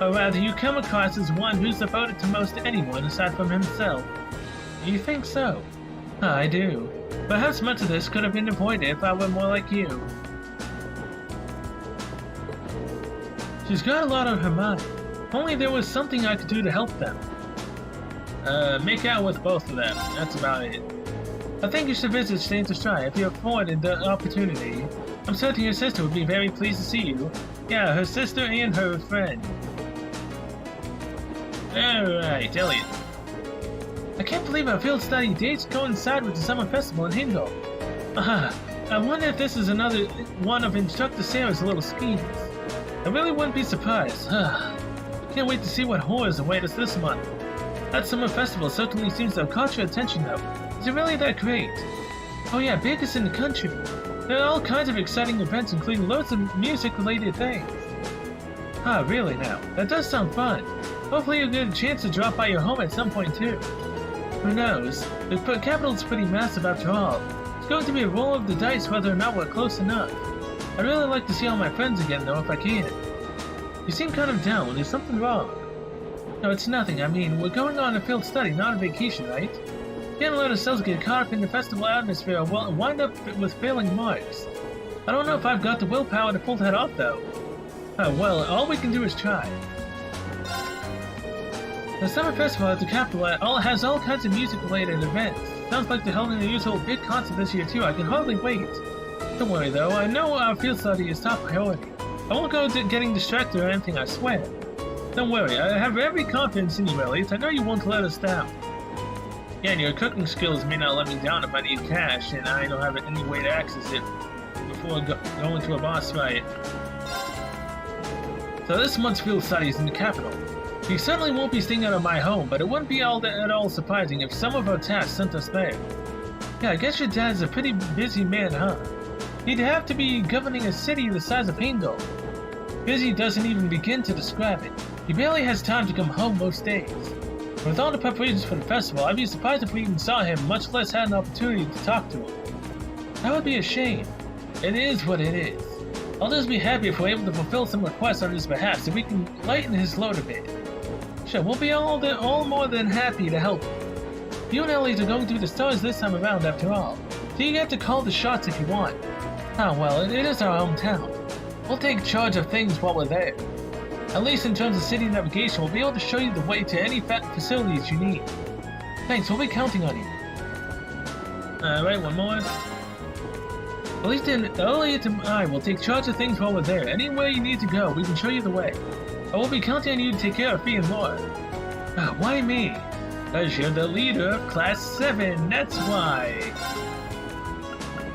Or rather, you come across as one who's devoted to most anyone aside from himself. You think so? I do. Perhaps much of this could have been avoided if I were more like you. She's got a lot on her mind. If only there was something I could do to help them. Make out with both of them. That's about it. I think you should visit St. Eustria if you're afforded the opportunity. I'm certain your sister would be very pleased to see you. Yeah, her sister and her friend. Alright, Elliot. I can't believe our field study dates coincide with the summer festival in Hindle. I wonder if this is another one of Instructor Sarah's little schemes. I really wouldn't be surprised. Can't wait to see what horrors await us this month. That summer festival certainly seems to have caught your attention though. Is it really that great? Oh yeah, biggest in the country. There are all kinds of exciting events including loads of music-related things. Really now? That does sound fun. Hopefully you'll get a chance to drop by your home at some point too. Who knows? The capital's pretty massive after all. It's going to be a roll of the dice whether or not we're close enough. I'd really like to see all my friends again though if I can. You seem kind of down. Is something wrong? No, it's nothing. I mean, we're going on a field study, not a vacation, right? Can't let ourselves get caught up in the festival atmosphere or wind up with failing marks. I don't know if I've got the willpower to pull that off though. Well, all we can do is try. The summer festival at the capital has all kinds of music-related events. Sounds like they're holding the usual big concert this year too. I can hardly wait. Don't worry though, I know our field study is top priority. I won't go getting distracted or anything, I swear. Don't worry, I have every confidence in you, Elliot. I know you won't let us down. Yeah, and your cooking skills may not let me down if I need cash and I don't have any way to access it before going to a boss fight. So this month's field study is in the capital. We certainly won't be staying out of my home, but it wouldn't be at all surprising if some of our tasks sent us there. Yeah, I guess your dad's a pretty busy man, huh? He'd have to be governing a city the size of Hindle. Busy doesn't even begin to describe it. He barely has time to come home most days. With all the preparations for the festival, I'd be surprised if we even saw him, much less had an opportunity to talk to him. That would be a shame. It is what it is. I'll just be happy if we're able to fulfill some requests on his behalf so we can lighten his load a bit. Sure, we'll be all more than happy to help you. You and Elliot are going through the stars this time around after all, so you get to call the shots if you want. Well, it is our hometown. We'll take charge of things while we're there. At least in terms of city navigation, we'll be able to show you the way to any facilities you need. Thanks, we'll be counting on you. Alright, one more. Elliot and I will take charge of things while we're there. Anywhere you need to go, we can show you the way. I will be counting on you to take care of Fee and more. Why me? Because you're the leader of Class 7, that's why.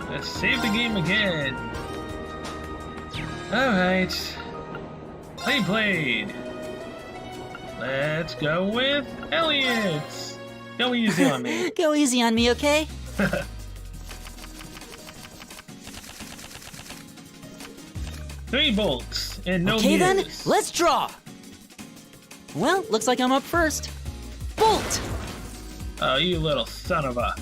Let's save the game again. Alright. Played. Let's go with Elliot. Go easy on me. Go easy on me, okay? 3 bolts and no Okay then, mirrors. let's draw. Well, looks like I'm up first. Bolt! Oh, you little son of a...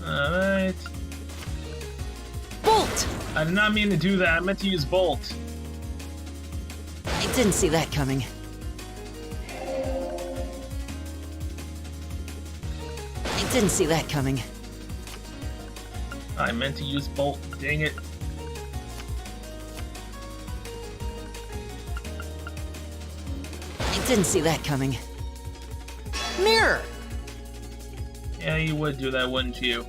Alright. Bolt! I did not mean to do that. I meant to use bolt. I didn't see that coming. I didn't see that coming. I meant to use bolt. Dang it. I didn't see that coming. Mirror! Yeah, you would do that, wouldn't you?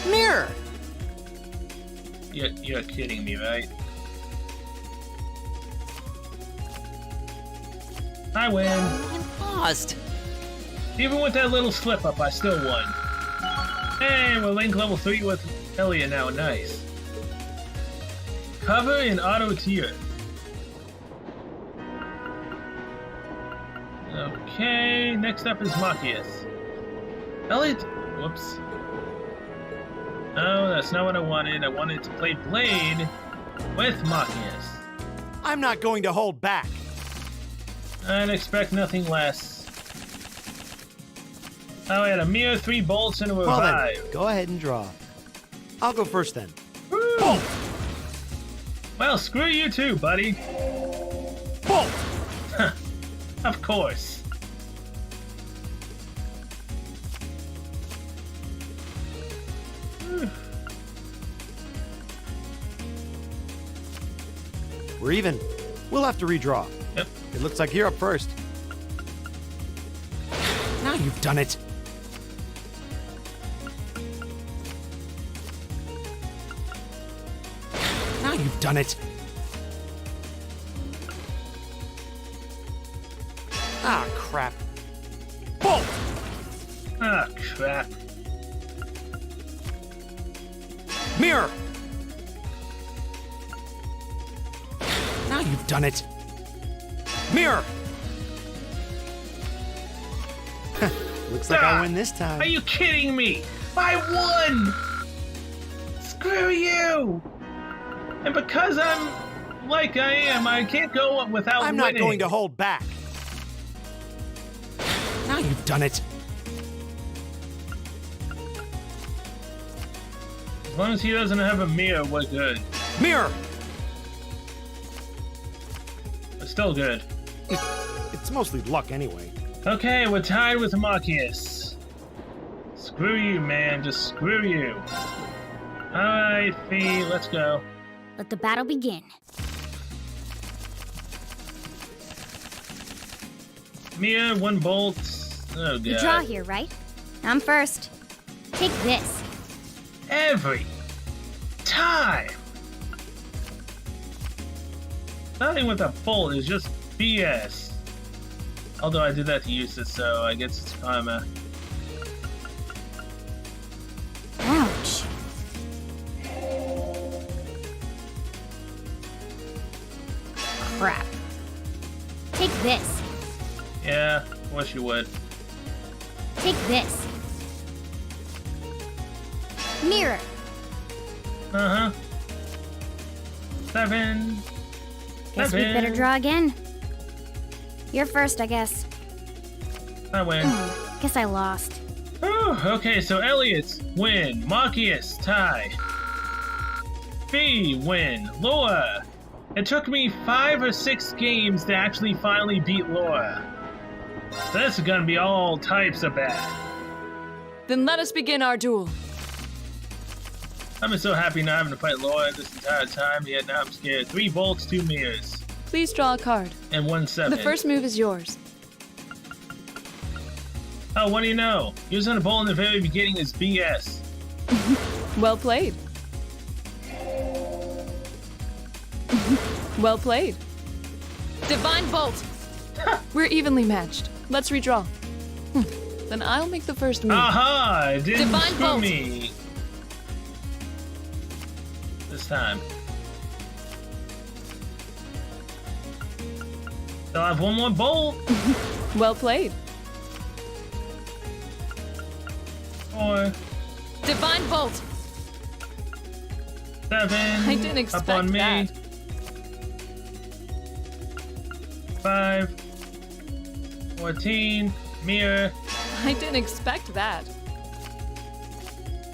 Mirror! You're kidding me, right? I win. I lost. Even with that little slip up, I still won. Hey, we're Link level 3 with Elliot now. Nice. Cover in auto tier. Okay, next up is Machias. Elliot. Whoops. No, that's not what I wanted. I wanted to play Blade with Machias. I'm not going to hold back. I'd expect nothing less. Oh, I had a mere 3 bolts and a Well revive. then, go ahead and draw. I'll go first then. Woo! Bolt! Well, screw you too, buddy. Bolt! Of course. We're even. We'll have to redraw. Yep. It looks like you're up first. Now you've done it. Now you've done it. Ah, crap. Bolt! Ah, crap. Mirror! Now you've done it. Mirror! Looks like I win this time. Are you kidding me? I won! Screw you! And because I'm like I am, I can't go without I'm winning. not going to hold back. Now you've done it. As long as he doesn't have a mirror, we're good. Mirror! We're still good. It's mostly luck anyway. Okay, we're tied with Machias. Screw you, man. Just screw you. Alright, Fee, let's go. Let the battle begin. Mirror, 1 bolt. Oh, God. You draw here, right? I'm first. Take this. Every time. Nothing with a bolt is just BS. Although I did that to Eustace, so I guess it's karma. Ouch. Crap. Take this. Yeah, wish you would. Take this. Mirror. Uh-huh. 7. Guess we better draw again. You're first, I guess. I win. Guess I lost. Whew, okay, so Elliot, win. Machias, tie. Fee, win. Laura. It took me 5 or 6 games to actually finally beat Laura. This is gonna be all types of bad. Then let us begin our duel. I've been so happy not having to fight Laura this entire time, yet now I'm scared. 3 bolts, 2 mirrors, Please draw a card. and 1 7. The first move is yours. Oh, what do you know? Using a bolt in the very beginning is BS. Well played. Well played. Divine Bolt! We're evenly matched. Let's redraw. Then I'll make the first move. Aha! It didn't Divine screw bolt. me. This time. Still have 1 more bolt. Well played. 4, Divine Bolt! 7. I didn't Up expect on me. that. 5, 14, mirror. I didn't expect that.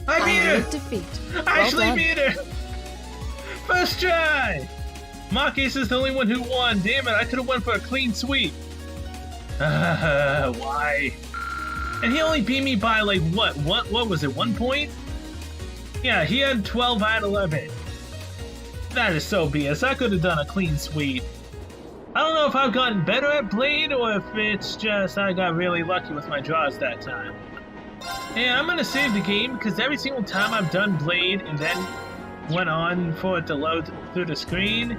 I beat I her! admit defeat. I Well actually done. beat her! First try! Machias is the only one who won. Damn it, I could have went for a clean sweep. Why? And he only beat me by like what? What was it? 1 point? Yeah, he had 12, I had 11. That is so BS. I could have done a clean sweep. I don't know if I've gotten better at Blade or if it's just I got really lucky with my draws that time. Yeah, I'm gonna save the game because every single time I've done Blade and then went on for it to load through the screen,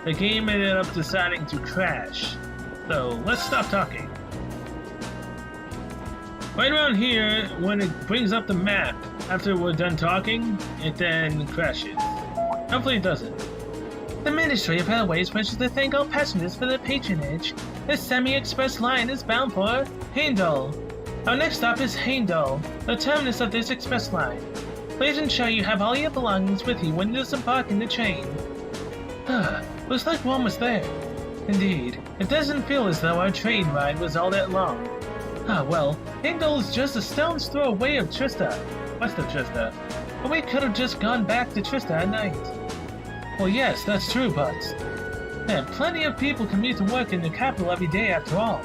the game ended up deciding to crash. So let's stop talking. Right around here, when it brings up the map, after we're done talking, it then crashes. Hopefully it doesn't. The Ministry of Railways wishes to thank all passengers for their patronage. This semi-express line is bound for Heimdall. Our next stop is Heimdall, the terminus of this express line. Please ensure you have all your belongings with you when disembarking the train. Looks like we're almost there. Indeed, it doesn't feel as though our train ride was all that long. Well, Heimdall is just a stone's throw away of Trista, west of Trista. But we could have just gone back to Trista at night. Well, yes, that's true, but plenty of people commute to work in the capital every day after all.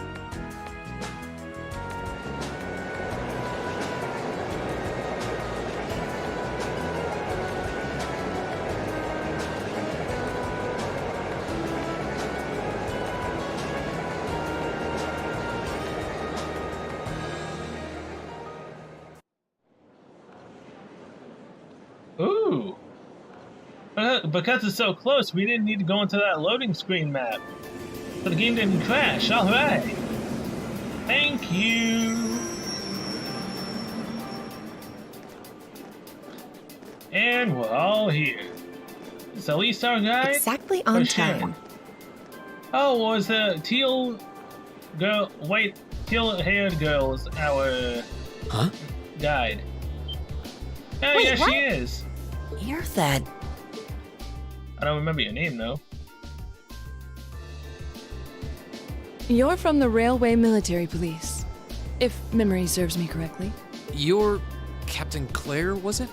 Ooh! Because it's so close, we didn't need to go into that loading screen map. So the game didn't crash, alright! Thank you! And we're all here. Is Elise our guide? Exactly on Sharon? time. Oh, was the teal girl, white, teal-haired girl's our guide? Oh, Wait, yeah, what? she is. You're that. I don't remember your name, though. You're from the Railway Military Police, if memory serves me correctly. You're Captain Claire, was it?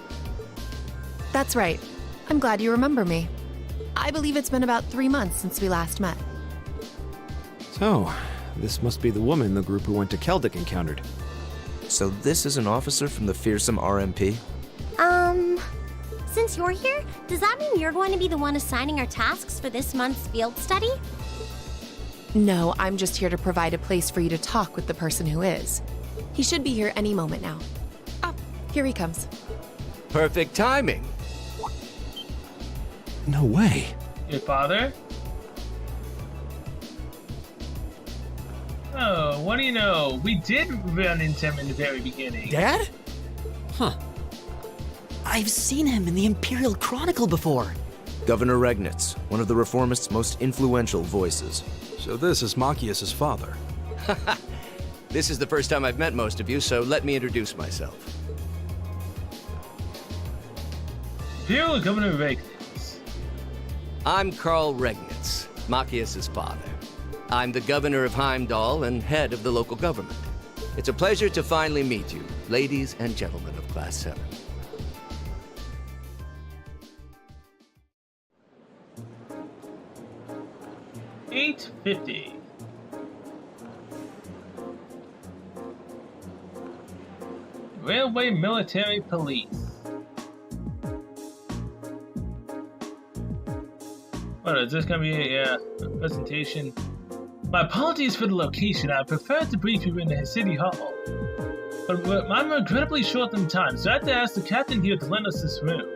That's right. I'm glad you remember me. I believe it's been about 3 months since we last met. So, this must be the woman the group who went to Keldic encountered. So this is an officer from the fearsome RMP? Since you're here, does that mean you're going to be the one assigning our tasks for this month's field study? No, I'm just here to provide a place for you to talk with the person who is. He should be here any moment now. Oh, here he comes. Perfect timing. No way. Your father? Oh, what do you know? We did run into him in the very beginning. Dad? Huh. I've seen him in the Imperial Chronicle before. Governor Regnitz, one of the Reformists' most influential voices. So this is Machias's father. This is the first time I've met most of you, so let me introduce myself. Imperial Governor Regnitz. I'm Karl Regnitz, Machias's father. I'm the governor of Heimdall and head of the local government. It's a pleasure to finally meet you, ladies and gentlemen of Class 7. $8.50. Railway Military Police. What is this gonna be a presentation? My apologies for the location. I preferred to brief you in the City Hall. But I'm regrettably short on time, so I have to ask the captain here to lend us this room.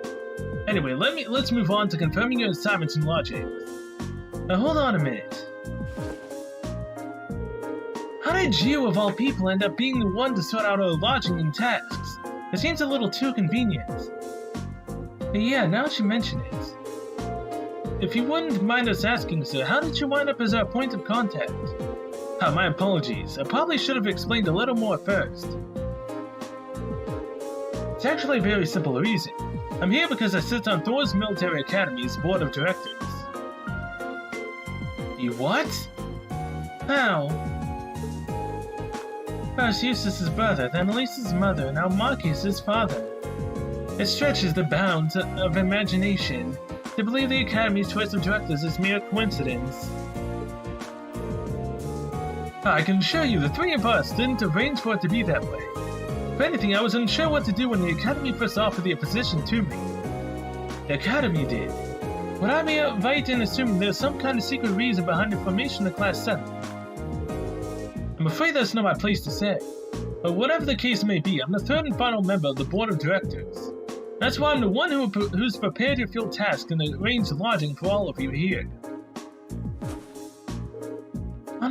Anyway, let's move on to confirming your assignments and lodgings. Now hold on a minute. How did you, of all people, end up being the one to sort out our lodging and tasks? It seems a little too convenient. Yeah, now that you mention it. If you wouldn't mind us asking, sir, how did you wind up as our point of contact? My apologies. I probably should have explained a little more first. It's actually a very simple reason. I'm here because I sit on Thor's Military Academy's board of directors. You what? How? First Eustace's brother, then Elisa's mother, now Marcus's father. It stretches the bounds of imagination to believe the Academy's choice of directors is mere coincidence. I can assure you the three of us didn't arrange for it to be that way. If anything, I was unsure what to do when the Academy first offered the position to me. The Academy did. Would I be right in assuming there's some kind of secret reason behind the formation of Class 7? I'm afraid that's not my place to say. But whatever the case may be, I'm the third and final member of the Board of Directors. That's why I'm the one who's prepared your field task and arranged lodging for all of you here.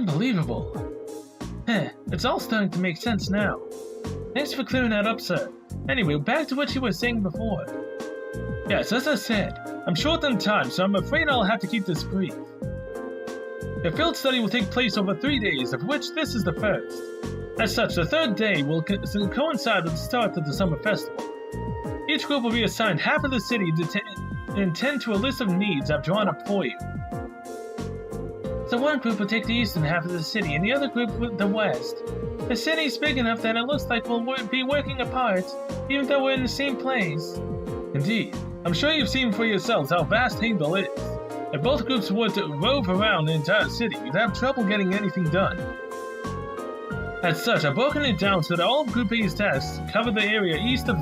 Unbelievable. It's all starting to make sense now. Thanks for clearing that up, sir. Anyway, back to what you were saying before. Yes, as I said, I'm short on time, so I'm afraid I'll have to keep this brief. The field study will take place over 3 days, of which this is the first. As such, the third day will coincide with the start of the summer festival. Each group will be assigned half of the city and tend to a list of needs I've drawn up for you. So one group will take the eastern half of the city, and the other group the west. The city is big enough that it looks like we'll be working apart, even though we're in the same place. Indeed, I'm sure you've seen for yourselves how vast Heimdall is. If both groups were to rove around the entire city, you'd have trouble getting anything done. As such, I've broken it down so that all of Group A's tasks cover the area east of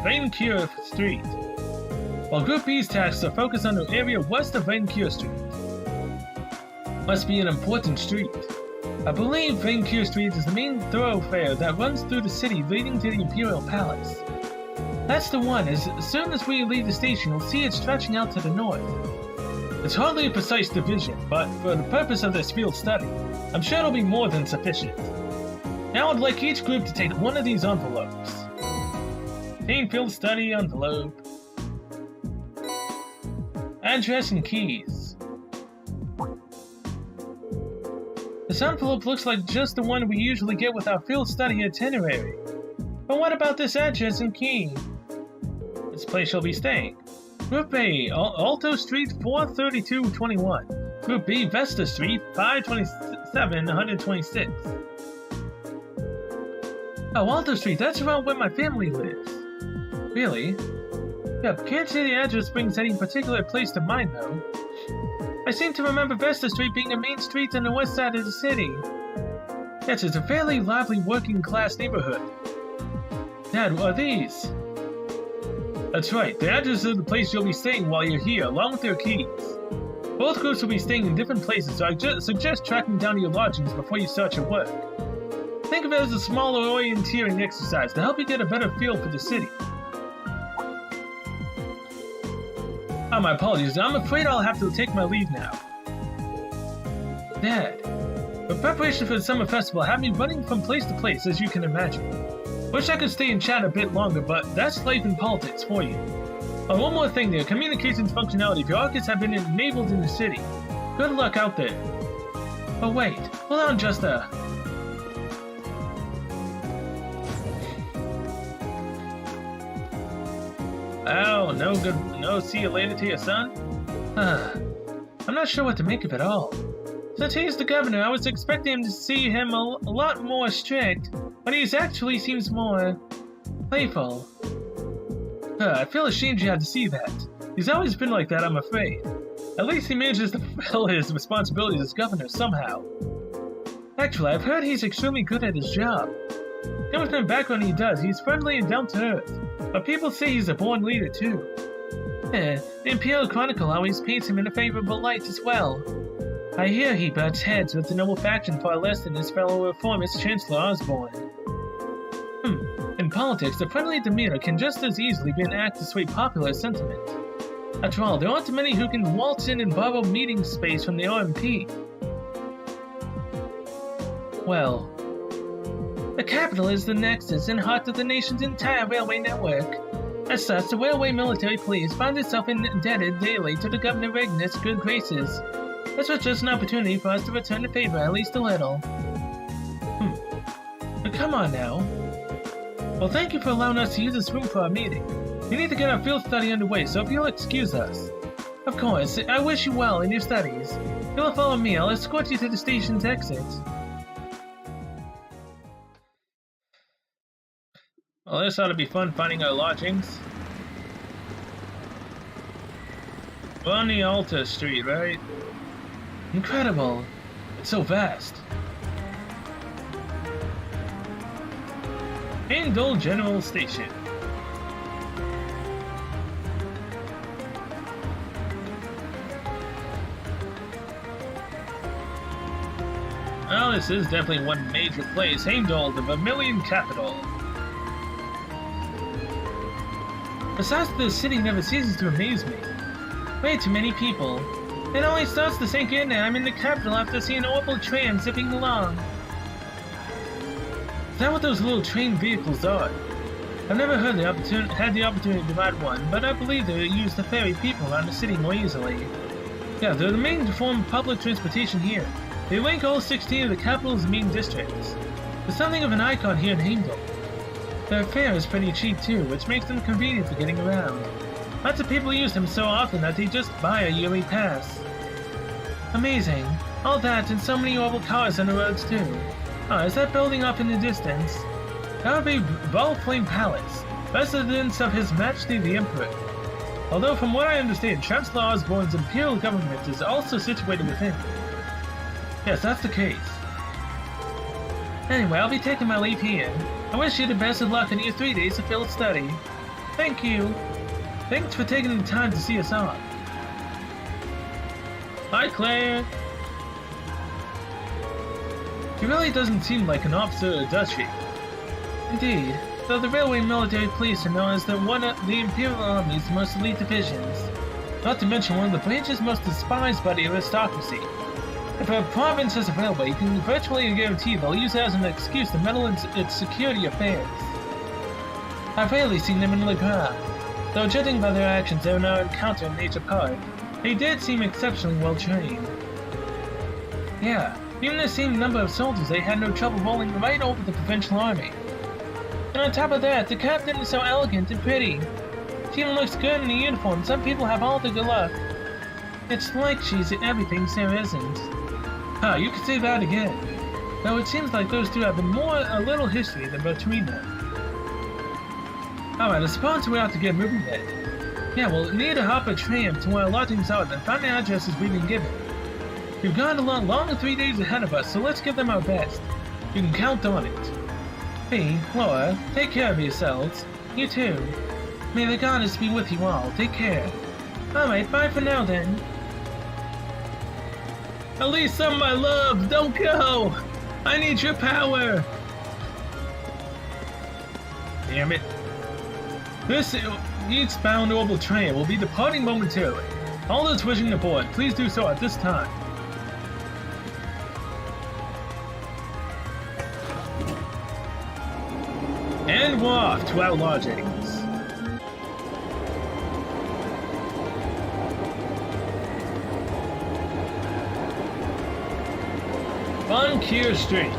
Vermillion Street, while Group B's tasks are focused on the area west of Vermillion Street. Must be an important street. I believe Vermillion Street is the main thoroughfare that runs through the city leading to the Imperial Palace. That's the one. As soon as we leave the station, we'll see it stretching out to the north. It's hardly a precise division, but for the purpose of this field study, I'm sure it'll be more than sufficient. Now I'd like each group to take one of these envelopes. Team field study envelope. Address and keys. This envelope looks like just the one we usually get with our field study itinerary. But what about this address and key? This place you'll be staying. Group A, Alto Street 43221. Group B, Vesta Street 527 126. Oh, Alto Street, that's around where my family lives. Really? Yep, can't say the address brings any particular place to mind, though. I seem to remember Vesta Street being a main street on the west side of the city. Yes, it's a fairly lively working-class neighborhood. Dad, what are these? That's right, the address of the place you'll be staying while you're here, along with your keys. Both groups will be staying in different places, so I suggest tracking down your lodgings before you start your work. Think of it as a smaller orienteering exercise to help you get a better feel for the city. Oh, my apologies, I'm afraid I'll have to take my leave now. Dad, for preparation for the summer festival have me running from place to place, as you can imagine. Wish I could stay and chat a bit longer, but that's life and politics for you. Oh, one more thing there, communications functionality. Bureaucrats have been enabled in the city. Good luck out there. Oh wait, hold on just a... Oh, no good, no see you later to your son? I'm not sure what to make of it all. Since he's the governor, I was expecting to see him a lot more strict, but he actually seems more playful. I feel ashamed you had to see that. He's always been like that, I'm afraid. At least he manages to fulfill his responsibilities as governor somehow. Actually, I've heard he's extremely good at his job. Coming from the background he does, he's friendly and down to earth. But people say he's a born leader too. The Imperial Chronicle always paints him in a favorable light as well. I hear he butts heads with the noble faction far less than his fellow reformist Chancellor Osborne. In politics, the friendly demeanor can just as easily be an act to sway popular sentiment. After all, there aren't many who can waltz in and borrow meeting space from the OMP. Well, the capital is the nexus and heart of the nation's entire railway network. As such, the railway military police find itself indebted daily to the Governor Regnit's good graces. This was just an opportunity for us to return the favor at least a little. But come on now. Well, thank you for allowing us to use this room for our meeting. We need to get our field study underway, so if you'll excuse us. Of course, I wish you well in your studies. If you'll follow me, I'll escort you to the station's exit. Well, this ought to be fun finding our lodgings. We're on the Alta Street, right? Incredible. It's so vast. Heimdall General Station. Well, this is definitely one major place. Heimdall, the Vermillion capital. The size of this city never ceases to amaze me. Way too many people. It only starts to sink in and I'm in the capital after seeing an orbital tram zipping along. Is that what those little train vehicles are? I've never had the opportunity to ride one, but I believe they're used to ferry people around the city more easily. Yeah, they're the main form of public transportation here. They link all 16 of the capital's main districts. There's something of an icon here in Heimdall. Their fare is pretty cheap too, which makes them convenient for getting around. Lots of people use them so often that they just buy a yearly pass. Amazing. All that and so many orbital cars on the roads too. Oh, is that building up in the distance? That would be Ballflame Palace, residence of His Majesty the Emperor. Although from what I understand, Chancellor Osborne's imperial government is also situated within. Yes, that's the case. Anyway, I'll be taking my leave here. I wish you the best of luck in your 3 days of field study. Thank you. Thanks for taking the time to see us off. Hi, Claire. She really doesn't seem like an officer, does she? Indeed, though the railway military police are known as one of the Imperial Army's most elite divisions, not to mention one of the branches most despised by the aristocracy. If a province has a railway, you can virtually guarantee they'll use it as an excuse to meddle in its security affairs. I've rarely seen them in Le Grand, though judging by their actions during our encounter in Nature Park, they did seem exceptionally well trained. Yeah, even the same number of soldiers, they had no trouble rolling right over the provincial army. And on top of that, the captain is so elegant and pretty. She even looks good in the uniform. Some people have all the good luck. It's like she's everything Sarah isn't. Huh, you could say that again. Though it seems like those two have a little history than between them. Alright, I suppose we have to get moving then. Yeah, we'll need to hop a tram to where our lodgings are and find the addresses we've been given. We've got a long 3 days ahead of us, so let's give them our best. You can count on it. Hey, Laura, take care of yourselves. You too. May the goddess be with you all. Take care. Alright, bye for now then. Elisa, my love, don't go! I need your power! Damn it. This eastbound orbital train will be departing momentarily. All those wishing to board, please do so at this time. And we're off to our lodgings. Bunkier Street.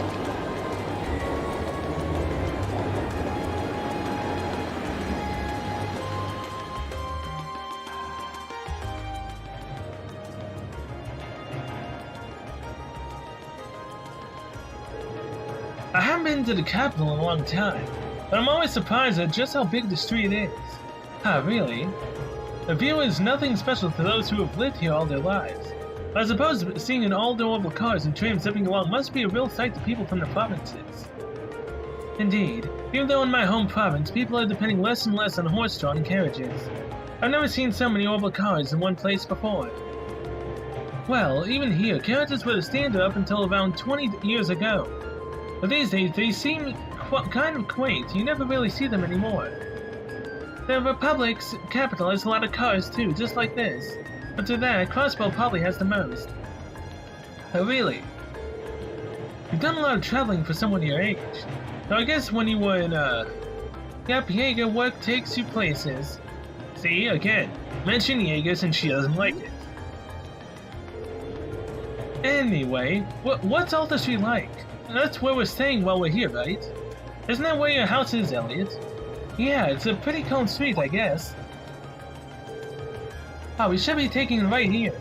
I haven't been to the capital in a long time, but I'm always surprised at just how big the street is. Really? The view is nothing special to those who have lived here all their lives. I suppose seeing all the orbital cars and trams zipping along must be a real sight to people from the provinces. Indeed, even though in my home province, people are depending less and less on horse-drawn carriages. I've never seen so many orbital cars in one place before. Well, even here, carriages were the standard up until around 20 years ago. But these days, they seem kind of quaint. You never really see them anymore. The Republic's capital has a lot of cars too, just like this. But to that, Crossbow probably has the most. Oh really? You've done a lot of traveling for someone your age. So I guess when you were in, Yep, Jaeger work takes you places. See, again, mention Jaegers and she doesn't like it. Anyway, what's Alta Street like? That's where we're staying while we're here, right? Isn't that where your house is, Elliot? Yeah, it's a pretty cold street, I guess. Oh, we should be taking it right here.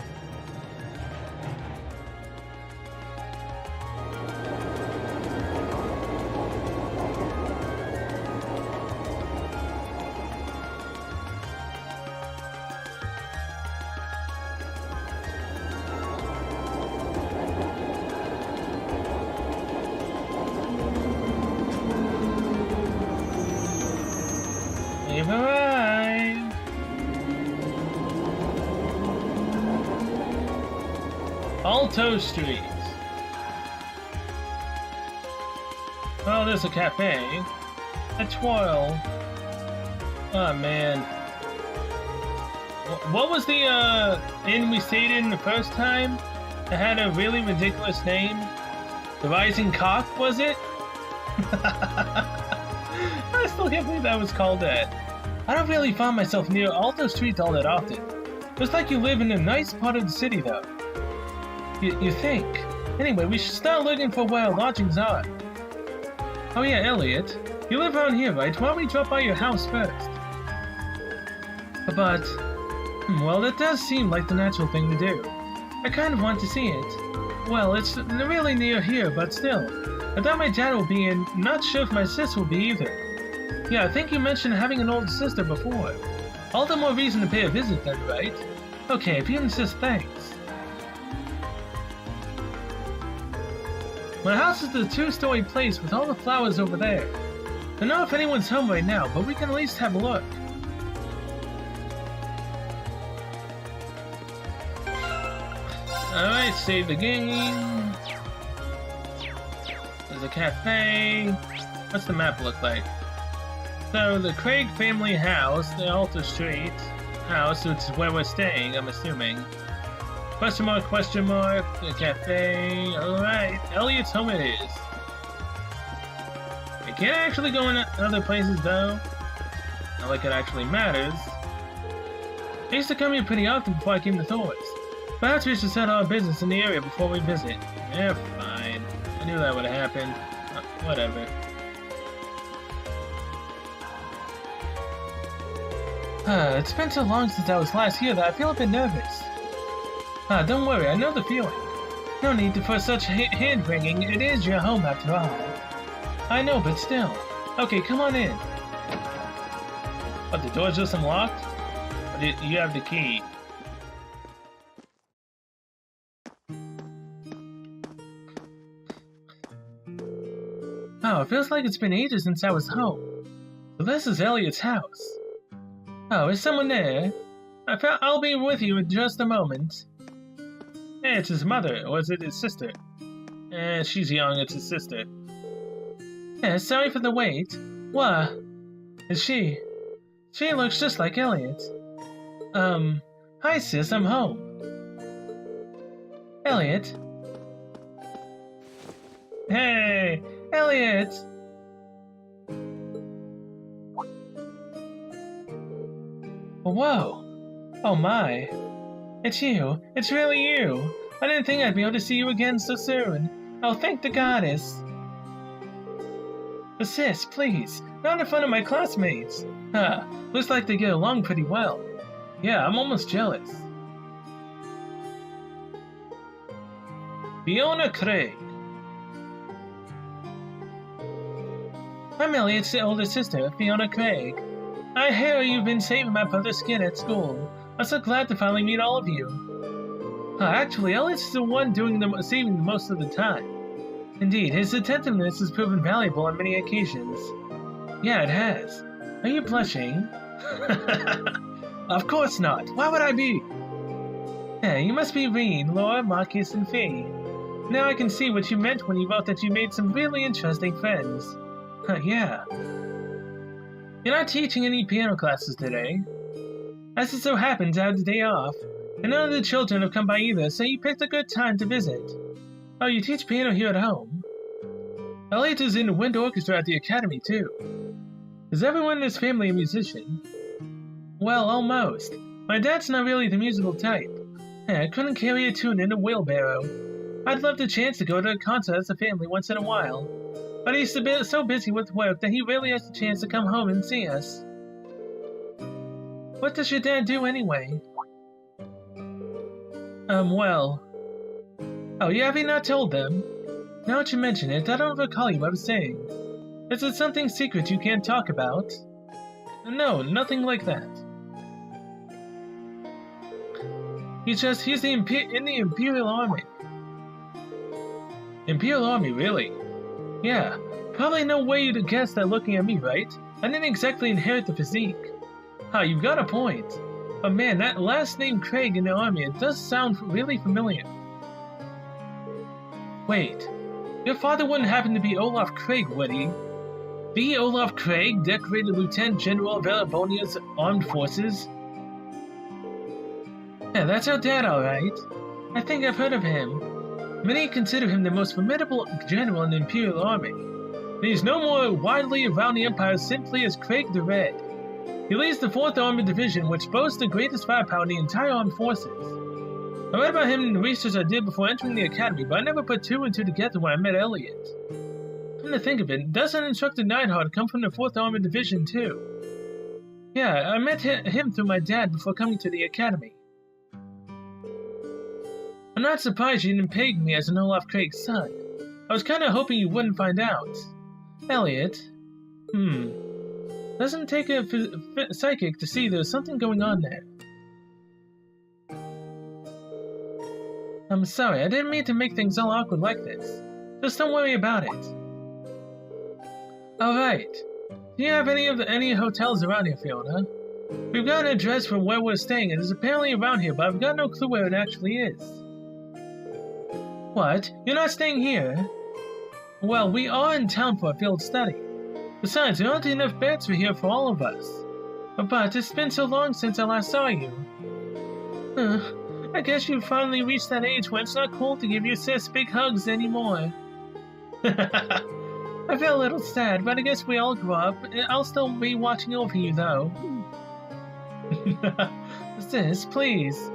We've arrived. Alto Street. Oh, there's a cafe. A twirl. Oh man. What was the inn we stayed in the first time? It had a really ridiculous name. The Rising Cock, was it? I still can't believe that was called that. I don't really find myself near all those streets all that often. It's like you live in a nice part of the city, though. You think? Anyway, we should start looking for where our lodgings are. Oh yeah, Elliot. You live around here, right? Why don't we drop by your house first? But... well, that does seem like the natural thing to do. I kind of want to see it. Well, it's really near here, but still. I thought my dad will be in. Not sure if my sis will be either. Yeah, I think you mentioned having an older sister before. All the more reason to pay a visit then, right? Okay, if you insist, thanks. My house is the 2-story place with all the flowers over there. I don't know if anyone's home right now, but we can at least have a look. Alright, save the game. There's a cafe. What's the map look like? So, the Craig family house, the Alta Street house, which is where we're staying, I'm assuming. Question mark, the cafe. Alright, Elliot's home it is. I can't actually go in other places though. Not like it actually matters. I used to come here pretty often before I came to Thor's. Perhaps we should settle our business in the area before we visit. Yeah, fine. I knew that would have happened. Whatever. It's been so long since I was last here that I feel a bit nervous. Don't worry, I know the feeling. No need for such hand-wringing. It is your home after all. I know, but still. Okay, come on in. What, the door's just unlocked? Or you have the key? Oh, it feels like it's been ages since I was home. So this is Elliot's house. Oh, is someone there? I'll be with you in just a moment. Hey, it's his mother, or is it his sister? She's young, it's his sister. Sorry for the wait. What? Is she? She looks just like Elliot. Hi sis, I'm home. Elliot? Hey, Elliot! Whoa! Oh my! It's you! It's really you! I didn't think I'd be able to see you again so soon. Oh, thank the goddess! But sis, please, not in front of my classmates! Looks like they get along pretty well. Yeah, I'm almost jealous. Fiona Craig. I'm Elliot's older sister, Fiona Craig. I hear you've been saving my brother's skin at school. I'm so glad to finally meet all of you. Actually, Elliot's the one doing the saving the most of the time. Indeed, his attentiveness has proven valuable on many occasions. Yeah, it has. Are you blushing? Of course not. Why would I be? You must be Reen, Laura, Marcus, and Fee. Now I can see what you meant when you wrote that you made some really interesting friends. Yeah. You're not teaching any piano classes today. As it so happens, I have the day off, and none of the children have come by either, so you picked a good time to visit. Oh, you teach piano here at home? Elliot is in the wind orchestra at the academy, too. Is everyone in his family a musician? Well, almost. My dad's not really the musical type. I couldn't carry a tune in a wheelbarrow. I'd love the chance to go to a concert as a family once in a while, but he's so busy with work that he rarely has the chance to come home and see us. What does your dad do anyway? Well... Oh, yeah, have you not told them? Now that you mention it, I don't recall you ever saying. Is it something secret you can't talk about? No, nothing like that. He's in the Imperial Army. Imperial Army, really? Yeah, probably no way you'd guess that looking at me, right? I didn't exactly inherit the physique. You've got a point. But man, that last name Craig in the army, it does sound really familiar. Wait, your father wouldn't happen to be Olaf Craig, would he? The Olaf Craig, decorated Lieutenant General of Elbonia's Armed Forces? Yeah, that's our dad, alright. I think I've heard of him. Many consider him the most formidable general in the Imperial Army. And he's no more widely around the Empire simply as Craig the Red. He leads the 4th Armored Division, which boasts the greatest firepower in the entire armed forces. I read about him in the research I did before entering the academy, but I never put 2 and 2 together when I met Elliot. Come to think of it, doesn't Instructor Neidhart come from the 4th Armored Division too? Yeah, I met him through my dad before coming to the academy. I'm not surprised you didn't peg me as an Olaf Craig's son. I was kinda hoping you wouldn't find out. Elliot? Doesn't take a psychic to see there's something going on there. I'm sorry, I didn't mean to make things all awkward like this. Just don't worry about it. Alright. Do you have any hotels around here, Fiona? We've got an address for where we're staying and it's apparently around here, but I've got no clue where it actually is. What? You're not staying here? Well, we are in town for a field study. Besides, there aren't enough beds here for all of us. But it's been so long since I last saw you. I guess you've finally reached that age when it's not cool to give your sis big hugs anymore. I feel a little sad, but I guess we all grow up. I'll still be watching over you, though. Sis, please.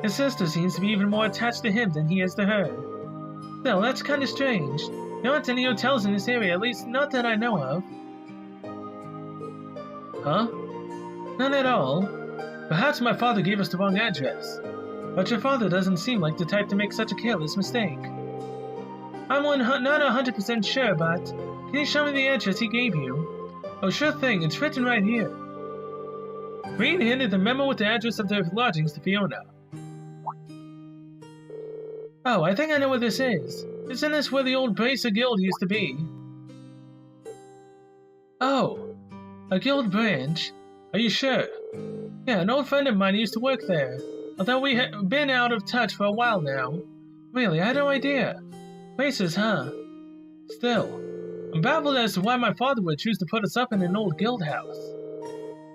His sister seems to be even more attached to him than he is to her. Still, that's kind of strange. There aren't any hotels in this area, at least not that I know of. Huh? None at all. Perhaps my father gave us the wrong address. But your father doesn't seem like the type to make such a careless mistake. I'm not 100% sure, but can you show me the address he gave you? Oh, sure thing, it's written right here. Reed handed the memo with the address of their lodgings to Fiona. Oh, I think I know where this is. Isn't this where the old Bracer Guild used to be? Oh, a guild branch? Are you sure? Yeah, an old friend of mine used to work there. Although we have been out of touch for a while now. Really, I had no idea. Bracers, huh? Still, I'm baffled as to why my father would choose to put us up in an old guild house.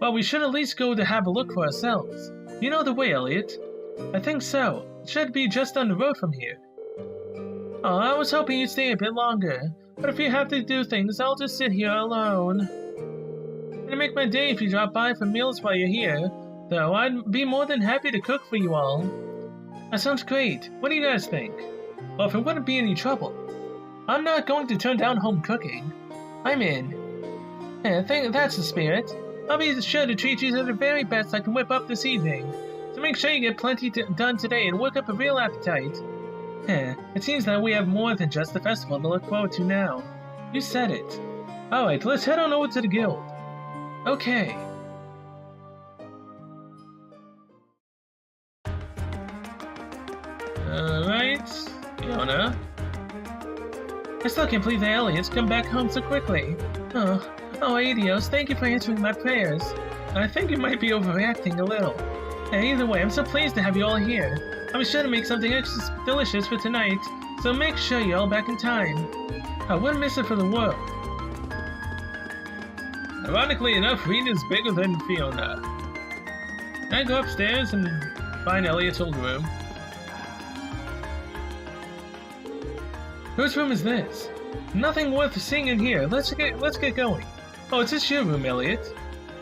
Well, we should at least go to have a look for ourselves. You know the way, Elliot? I think so. It should be just down the road from here. Oh, I was hoping you'd stay a bit longer. But if you have to do things, I'll just sit here alone. It'll make my day if you drop by for meals while you're here. Though I'd be more than happy to cook for you all. That sounds great. What do you guys think? Well, if it wouldn't be any trouble. I'm not going to turn down home cooking. I'm in. Yeah, I think that's the spirit. I'll be sure to treat you to the very best I can whip up this evening. So make sure you get plenty done today and work up a real appetite. Yeah, it seems that we have more than just the festival to look forward to now. You said it. Alright, let's head on over to the guild. Okay. Alright, Fiona. I still can't believe that Elliot's come back home so quickly. Oh, Adios, thank you for answering my prayers. I think you might be overreacting a little. Hey, either way, I'm so pleased to have you all here. I'll be sure to make something extra delicious for tonight, so make sure you're all back in time. I wouldn't miss it for the world. Ironically enough, Rena's bigger than Fiona. I go upstairs and find Elliot's old room. Whose room is this? Nothing worth seeing in here. Let's get going. Oh, it's this your room, Elliot?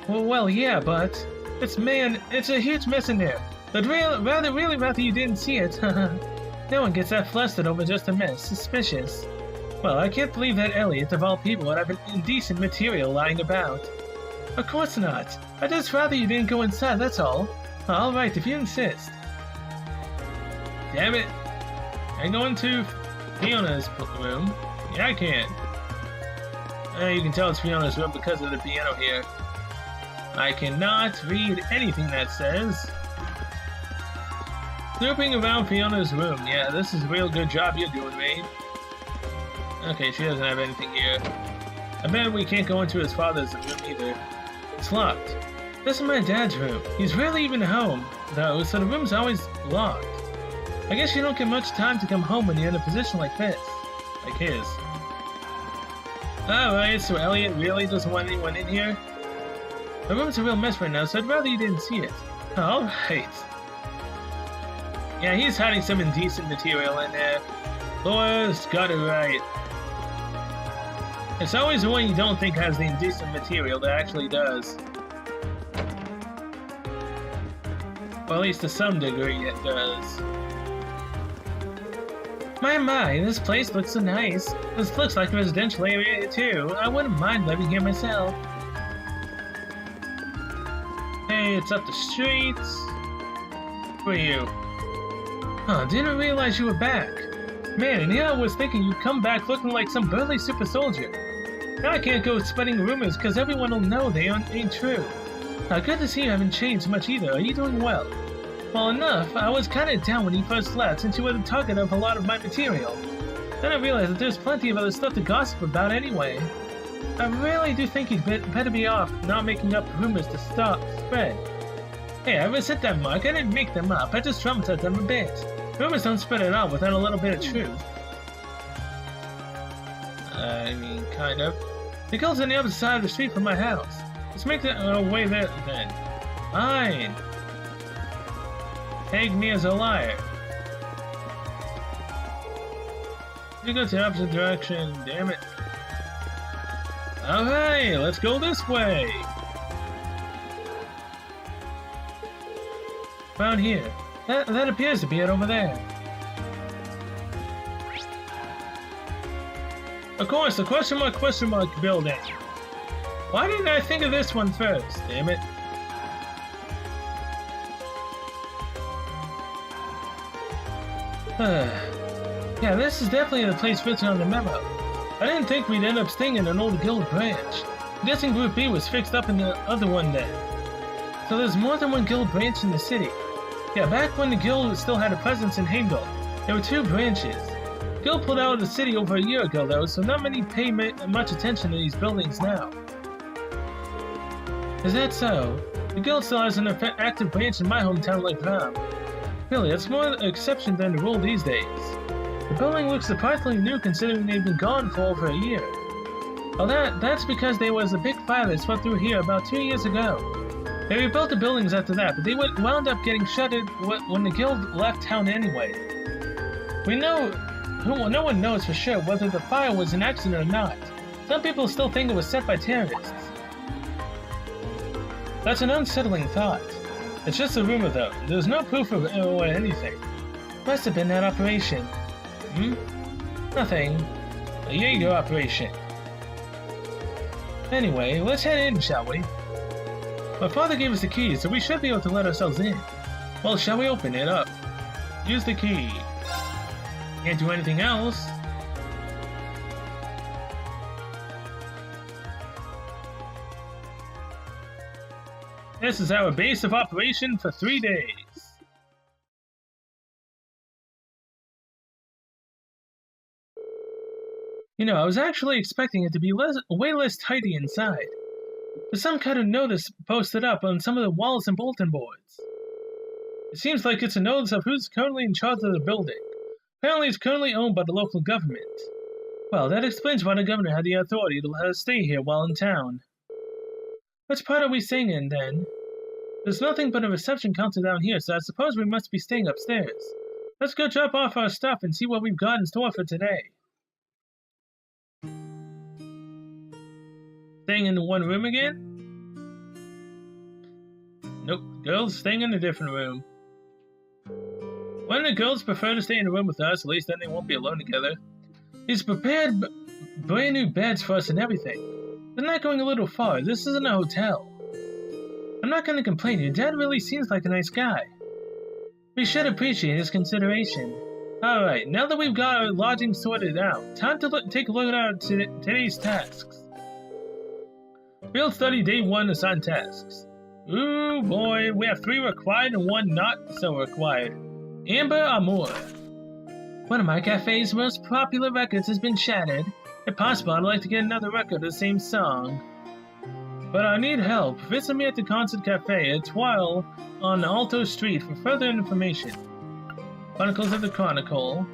Well, yeah, but it's a huge mess in there. But really rather you didn't see it. No one gets that flustered over just a mess. Suspicious. Well, I can't believe that Elliot, of all people, would have indecent material lying about. Of course not. I'd just rather you didn't go inside, that's all. Alright, if you insist. Damn it. I go into Fiona's room. Yeah, I can. You can tell it's Fiona's room because of the piano here. I cannot read anything that says. Snooping around Fiona's room. Yeah, this is a real good job you're doing, mate. Okay, she doesn't have anything here. I bet we can't go into his father's room either. It's locked. This is my dad's room. He's rarely even home, though, so the room's always locked. I guess you don't get much time to come home when you're in a position like this. Like his. Alright, so Elliot really doesn't want anyone in here? My room's a real mess right now, so I'd rather you didn't see it. Alright. Yeah, he's hiding some indecent material in there. Laura's got it right. It's always the one you don't think has the indecent material that actually does. Well, at least to some degree it does. My, this place looks so nice. This looks like a residential area too. I wouldn't mind living here myself. Hey, it's up the streets. Who are you? Huh, didn't realize you were back. Man, and here I was thinking you'd come back looking like some burly super soldier. Now I can't go spreading rumors because everyone will know they ain't true. Good to see you haven't changed much either. Are you doing well? Well enough. I was kinda down when you first left since you were the target of a lot of my material. Then I realized that there's plenty of other stuff to gossip about anyway. I really do think you'd better be off not making up rumors to spread. Hey, I ever said that, Mark? I didn't make them up. I just trumpeted them a bit. Rumors don't spread at all without a little bit of truth. I mean, kind of. The girl's on the other side of the street from my house. Let's make our way there then. Fine. Take me as a liar. You go to the opposite direction, damn it. Alright, let's go this way. Around here. That appears to be it over there. Of course, the question mark building. Why didn't I think of this one first? Damn it. Yeah, this is definitely the place written on the memo. I didn't think we'd end up staying in an old guild branch. I'm guessing Group B was fixed up in the other one then. So there's more than one guild branch in the city. Yeah, back when the guild still had a presence in Heimdall, there were 2 branches. The guild pulled out of the city over a year ago though, so not many pay much attention to these buildings now. Is that so? The guild still has an active branch in my hometown like Ram. Really, that's more an exception than the rule these days. The building looks surprisingly new considering they've been gone for over a year. Well, that's because there was a big fire that swept through here about 2 years ago. They rebuilt the buildings after that, but they wound up getting shuttered when the guild left town anyway. No one knows for sure whether the fire was an accident or not. Some people still think it was set by terrorists. That's an unsettling thought. It's just a rumor though. There's no proof of it or anything. Must have been that operation. Nothing. A Jaeger operation. Anyway, let's head in, shall we? My father gave us the key, so we should be able to let ourselves in. Well, shall we open it up? Use the key. Can't do anything else. This is our base of operation for 3 days. You know, I was actually expecting it to be way less tidy inside. There's some kind of notice posted up on some of the walls and bulletin boards. It seems like it's a notice of who's currently in charge of the building. Apparently it's currently owned by the local government. Well, that explains why the governor had the authority to let us stay here while in town. Which part are we staying in, then? There's nothing but a reception counter down here, so I suppose we must be staying upstairs. Let's go drop off our stuff and see what we've got in store for today. Staying in the one room again? Nope, girls staying in a different room. Why do the girls prefer to stay in a room with us? At least then they won't be alone together. He's prepared brand new beds for us and everything. They're not going a little far. This isn't a hotel. I'm not going to complain. Your dad really seems like a nice guy. We should appreciate his consideration. Alright, now that we've got our lodging sorted out, time to take a look at our today's tasks. Field study day 1 assigned tasks. Ooh boy, we have 3 required and 1 not so required. Amber Amour. One of my cafe's most popular records has been shattered. If possible, I'd like to get another record of the same song. But I need help. Visit me at the Concert Cafe at Twile on Alto Street for further information. Chronicles of the Chronicle.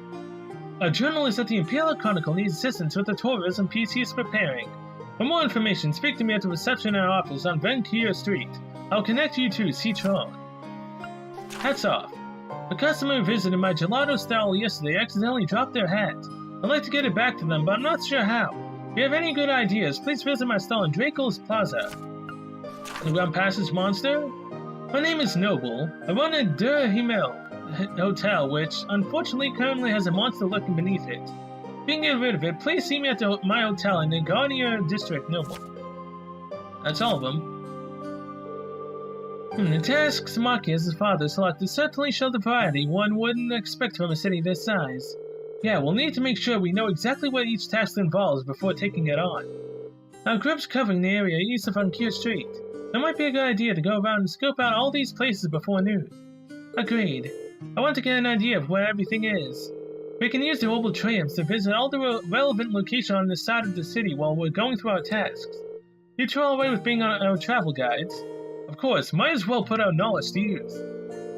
A journalist at the Imperial Chronicle needs assistance with the tourism piece he is preparing. For more information, speak to me at the reception in our office on Venkier Street. I'll connect you to Citron. Hats off. A customer who visited my gelato stall yesterday accidentally dropped their hat. I'd like to get it back to them, but I'm not sure how. If you have any good ideas, please visit my stall in Draco's Plaza. Underground Passage Monster? My name is Noble. I run a Der Himmel hotel, which unfortunately currently has a monster lurking beneath it. If you can get rid of it, please see me at my hotel in the Guardian District, Noble. That's all of them. The tasks Machias' father selected certainly show the variety one wouldn't expect from a city this size. Yeah, we'll need to make sure we know exactly what each task involves before taking it on. Our group's covering the area east of Uncure Street. So it might be a good idea to go around and scope out all these places before noon. Agreed. I want to get an idea of where everything is. We can use the mobile trams to visit all the relevant locations on this side of the city while we're going through our tasks. You two are all right with being our travel guides? Of course, might as well put our knowledge to use.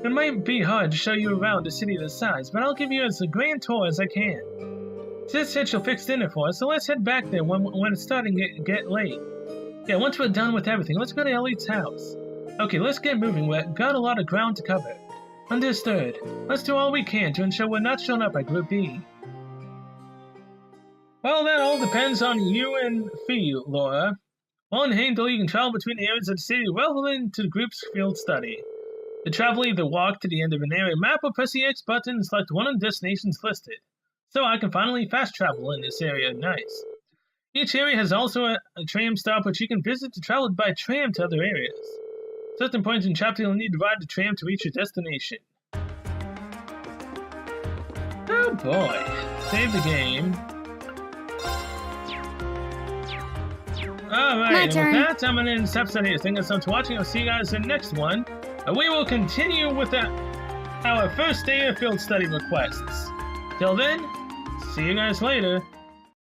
It might be hard to show you around a city this size, but I'll give you as a grand tour as I can. Sis said she'll fix dinner for us, so let's head back there when it's starting to get late. Yeah, once we're done with everything, let's go to Elite's house. Okay, let's get moving. We've got a lot of ground to cover. Understood. Let's do all we can to ensure we're not shown up at Group B. Well, that all depends on you and Fee, Laura. While in Heimdall, you can travel between areas of the city relevant to the group's field study. To travel, either walk to the end of an area map or press the X button and select one of the destinations listed. So I can finally fast travel in this area. Nice. Each area has also a tram stop which you can visit to travel by tram to other areas. Certain points in the chapter you'll need to ride the tram to reach your destination. Oh boy. Save the game. Alright, and with that, I'm going to end this episode here. Thank you so much for watching. I'll see you guys in the next one. We will continue with our first day of field study requests. Till then, see you guys later.